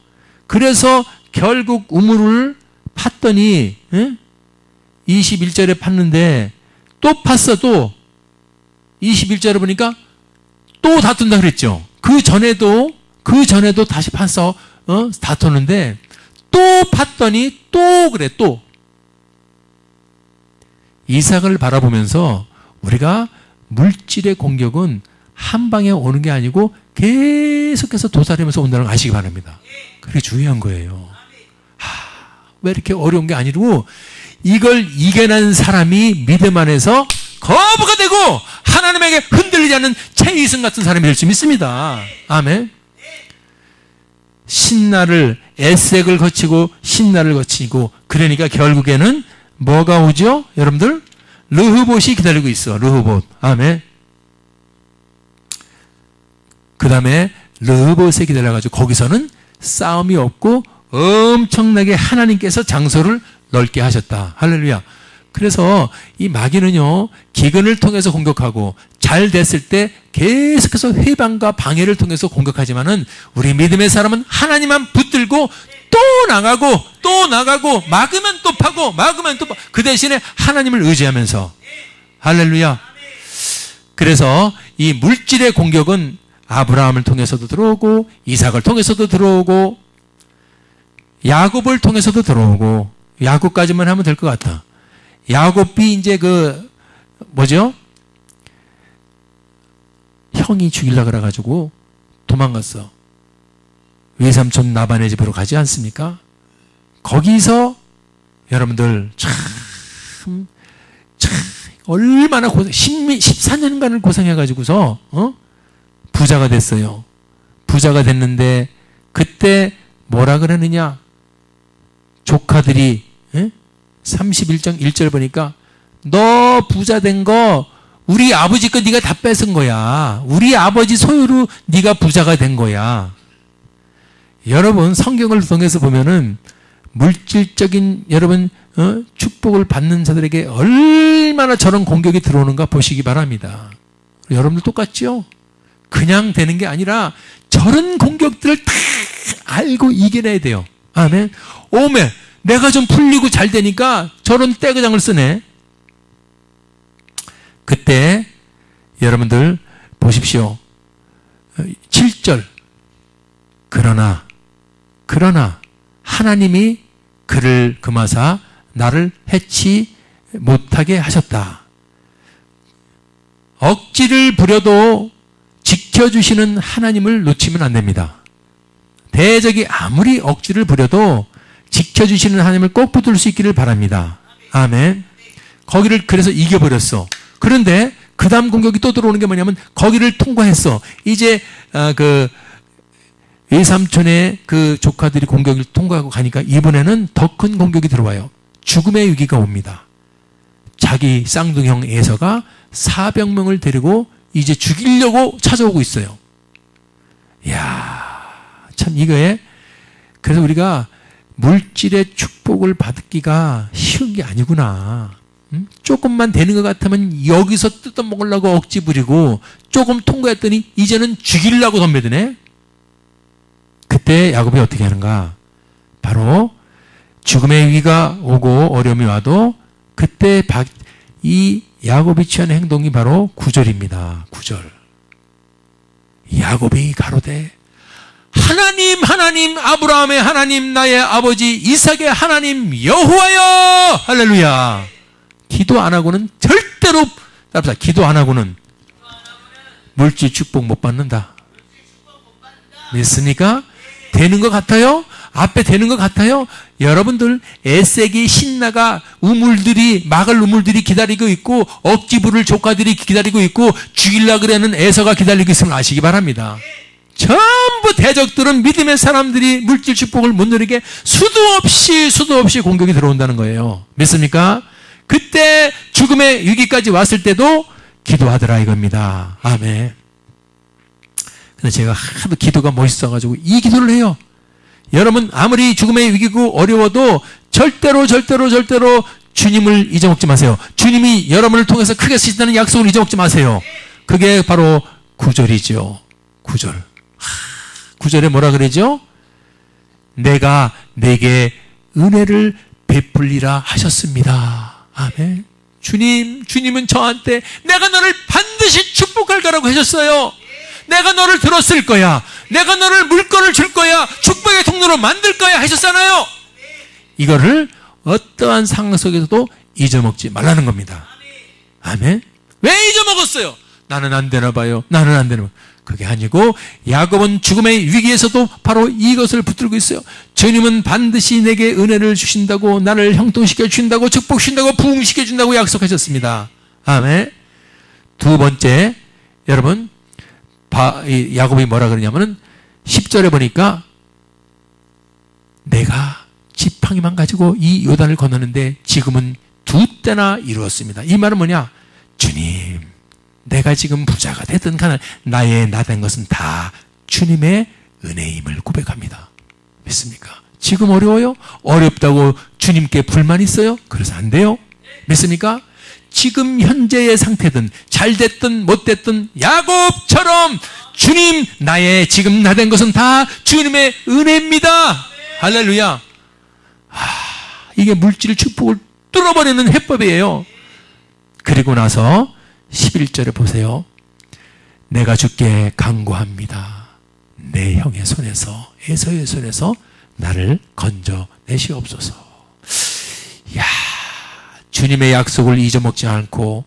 결국 우물을 팠더니 21절에 팠는데 또 팠어도 21절에 보니까 또 다툰다 그랬죠. 그 전에도 다시 파서 다투는데 또 팠더니 또 그래. 또 이삭을 바라보면서 우리가 물질의 공격은 한 방에 오는 게 아니고 계속해서 도사리면서 온다는 걸 아시기 바랍니다. 그게 중요한 거예요. 왜 이렇게 어려운 게 아니고 이걸 이겨낸 사람이 믿음 안에서 거부가 되고 하나님에게 흔들리지 않는 최이승 같은 사람이 될 수 있습니다. 아멘. 신나를 에색을 거치고 신나를 거치고 그러니까 결국에는 뭐가 오죠? 여러분들 르흐봇이 기다리고 있어. 르흐봇. 아멘. 그 다음에 르흐봇에 기다려가지고 거기서는 싸움이 없고 엄청나게 하나님께서 장소를 넓게 하셨다. 할렐루야. 그래서 이 마귀는요 기근을 통해서 공격하고 잘 됐을 때 계속해서 회방과 방해를 통해서 공격하지만은 우리 믿음의 사람은 하나님만 붙들고 또 나가고 막으면 또 파고 막으면 또 그 대신에 하나님을 의지하면서 할렐루야. 그래서 이 물질의 공격은 아브라함을 통해서도 들어오고 이삭을 통해서도 들어오고 야곱을 통해서도 들어오고 야곱까지만 하면 될 것 같아. 야곱이 이제 형이 죽이려고 그래가지고 도망갔어. 외삼촌 나반의 집으로 가지 않습니까? 거기서 여러분들 참 얼마나 14년간을 고생해가지고서 부자가 됐어요. 부자가 됐는데 그때 뭐라 그러느냐? 조카들이 31장 1절 보니까 너 부자 된 거 우리 아버지 거 네가 다 뺏은 거야. 우리 아버지 소유로 네가 부자가 된 거야. 여러분 성경을 통해서 보면은 물질적인 여러분 축복을 받는 자들에게 얼마나 저런 공격이 들어오는가 보시기 바랍니다. 여러분들 똑같죠? 그냥 되는 게 아니라 저런 공격들을 다 알고 이겨내야 돼요. 아멘. 오메 내가 좀 풀리고 잘 되니까 저런 떼그장을 쓰네. 그때 여러분들 보십시오. 7절 그러나 하나님이 그를 금하사 나를 해치 못하게 하셨다. 억지를 부려도 지켜주시는 하나님을 놓치면 안 됩니다. 대적이 아무리 억지를 부려도 지켜주시는 하나님을 꼭 붙들 수 있기를 바랍니다. 아멘. 거기를 그래서 이겨버렸어. 그런데 그 다음 공격이 또 들어오는 게 뭐냐면 거기를 통과했어. 이제 외삼촌의 그 조카들이 공격을 통과하고 가니까 이번에는 더 큰 공격이 들어와요. 죽음의 위기가 옵니다. 자기 쌍둥이형 에서가 400명을 데리고 이제 죽이려고 찾아오고 있어요. 이야, 참 이거에 그래서 우리가 물질의 축복을 받기가 쉬운 게 아니구나. 조금만 되는 것 같으면 여기서 뜯어먹으려고 억지 부리고 조금 통과했더니 이제는 죽이려고 덤벼드네. 그때 야곱이 어떻게 하는가? 바로 죽음의 위기가 오고 어려움이 와도 그때 이 야곱이 취하는 행동이 바로 9절입니다. 9절. 야곱이 가로되 하나님 아브라함의 하나님 나의 아버지 이삭의 하나님 여호와여 할렐루야. 기도 안 하고는 절대로 기도 안 하고는 물질 축복 못 받는다. 믿습니까? 되는 것 같아요? 앞에 되는 것 같아요? 여러분들 에색이 신나가 마을 우물들이 기다리고 있고 억지 부를 조카들이 기다리고 있고 죽이려고 그러는 에서가 기다리고 있음을 아시기 바랍니다. 전부 대적들은 믿음의 사람들이 물질 축복을 못 누리게 수도 없이 공격이 들어온다는 거예요. 믿습니까? 그때 죽음의 위기까지 왔을 때도 기도하더라 이겁니다. 아멘. 근데 제가 하도 기도가 멋있어가지고 이 기도를 해요. 여러분 아무리 죽음의 위기고 어려워도 절대로 주님을 잊어먹지 마세요. 주님이 여러분을 통해서 크게 쓰신다는 약속을 잊어먹지 마세요. 그게 바로 9절이죠. 9절. 9절에 뭐라 그러죠? 내가 내게 은혜를 베풀리라 하셨습니다. 아멘. 주님은 저한테 내가 너를 반드시 축복할 거라고 하셨어요. 내가 너를 들었을 거야. 내가 너를 물건을 줄 거야. 축복의 통로로 만들 거야 하셨잖아요. 이거를 어떠한 상황 속에서도 잊어먹지 말라는 겁니다. 아멘. 왜 잊어먹었어요? 나는 안 되나 봐요. 나는 안 되나 봐요. 그게 아니고 야곱은 죽음의 위기에서도 바로 이것을 붙들고 있어요. 주님은 반드시 내게 은혜를 주신다고, 나를 형통시켜 주신다고, 축복시킨다고, 부흥시켜 준다고 약속하셨습니다. 아멘. 두 번째, 여러분 야곱이 뭐라 그러냐면은 10절에 보니까 내가 지팡이만 가지고 이 요단을 건너는데 지금은 2때나 이루었습니다. 이 말은 뭐냐? 주님, 내가 지금 부자가 됐든 간에 나의 나 된 것은 다 주님의 은혜임을 고백합니다. 믿습니까? 지금 어려워요? 어렵다고 주님께 불만 있어요? 그래서 안 돼요. 믿습니까? 지금 현재의 상태든 잘 됐든 못 됐든 야곱처럼 주님, 나의 지금 나 된 것은 다 주님의 은혜입니다. 할렐루야. 이게 물질 축복을 뚫어버리는 해법이에요. 그리고 나서 11절에 보세요. 내가 주께 간구합니다. 내 형의 손에서, 에서의 손에서 나를 건져내시옵소서. 야, 주님의 약속을 잊어먹지 않고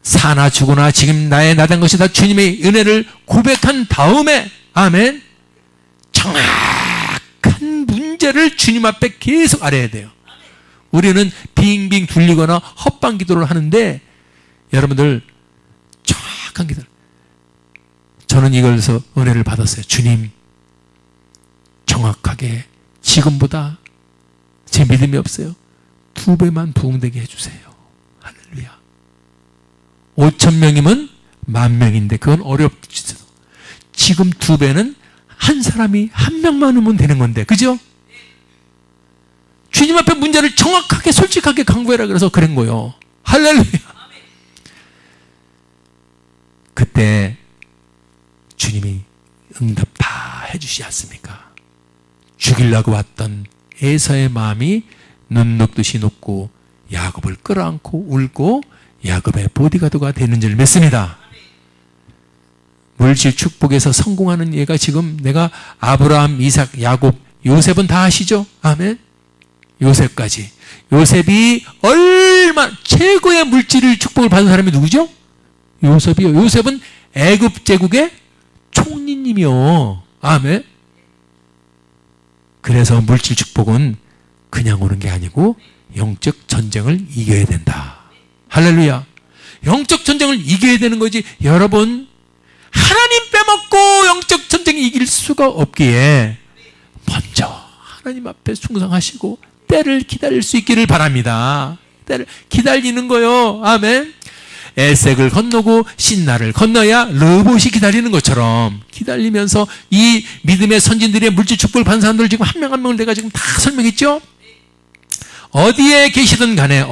사나 죽으나 지금 나의 나된 것이 다 주님의 은혜를 고백한 다음에, 아멘, 정확한 문제를 주님 앞에 계속 알아야 돼요. 우리는 빙빙 둘리거나 헛방 기도를 하는데, 여러분들 정확한 기도. 저는 이걸서 은혜를 받았어요. 주님, 정확하게 지금보다 제 믿음이 없어요. 2배만 부흥되게 해주세요. 할렐루야. 5,000명이면 10,000명인데 그건 어렵지도. 지금 2배는 한 사람이 1명만 오면 되는 건데, 그죠? 주님 앞에 문제를 정확하게 솔직하게 간구해라 그래서 그런 거예요. 할렐루야. 그때 주님이 응답 다 해주시지 않습니까? 죽이려고 왔던 에서의 마음이 눈 녹듯이 녹고 야곱을 끌어안고 울고 야곱의 보디가드가 되는 줄 믿습니다. 물질 축복에서 성공하는 얘가 지금 내가 아브라함, 이삭, 야곱, 요셉은 다 아시죠? 아멘. 요셉까지. 요셉이 얼마나 최고의 물질을 축복을 받은 사람이 누구죠? 요셉이요. 요셉은 애굽 제국의 총리님이요. 아멘. 그래서 물질 축복은 그냥 오는 게 아니고 영적 전쟁을 이겨야 된다. 할렐루야. 영적 전쟁을 이겨야 되는 거지. 여러분, 하나님 빼먹고 영적 전쟁을 이길 수가 없기에 먼저 하나님 앞에 충성하시고 때를 기다릴 수 있기를 바랍니다. 때를 기다리는 거요. 아멘. 에색을 건너고 신나를 건너야 르봇이 기다리는 것처럼 기다리면서 이 믿음의 선진들의 물질 축복을 받은 사람들 지금 한 명 한 명을 내가 지금 다 설명했죠. 어디에 계시든 간에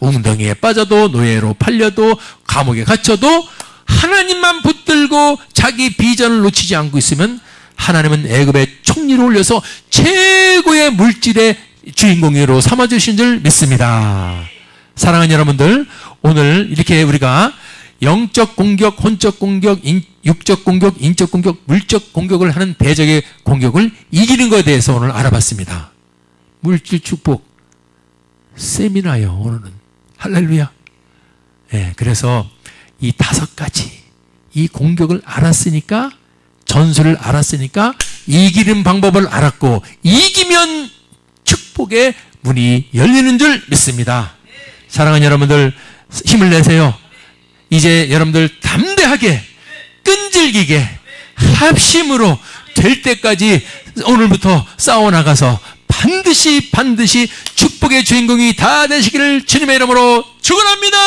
웅덩이에 빠져도 노예로 팔려도 감옥에 갇혀도 하나님만 붙들고 자기 비전을 놓치지 않고 있으면 하나님은 애굽의 총리로 올려서 최고의 물질의 주인공으로 삼아주신 줄 믿습니다. 사랑하는 여러분들, 오늘 이렇게 우리가 영적 공격, 혼적 공격, 육적 공격, 인적 공격, 물적 공격을 하는 대적의 공격을 이기는 것에 대해서 오늘 알아봤습니다. 물질 축복 세미나요, 오늘은. 할렐루야. 네, 그래서 이 5가지, 이 공격을 알았으니까, 전술을 알았으니까, 이기는 방법을 알았고, 이기면 축복의 문이 열리는 줄 믿습니다. 사랑하는 여러분들, 힘을 내세요. 이제 여러분들 담대하게, 끈질기게, 합심으로 될 때까지 오늘부터 싸워나가서 반드시 축복의 주인공이 다 되시기를 주님의 이름으로 축원합니다.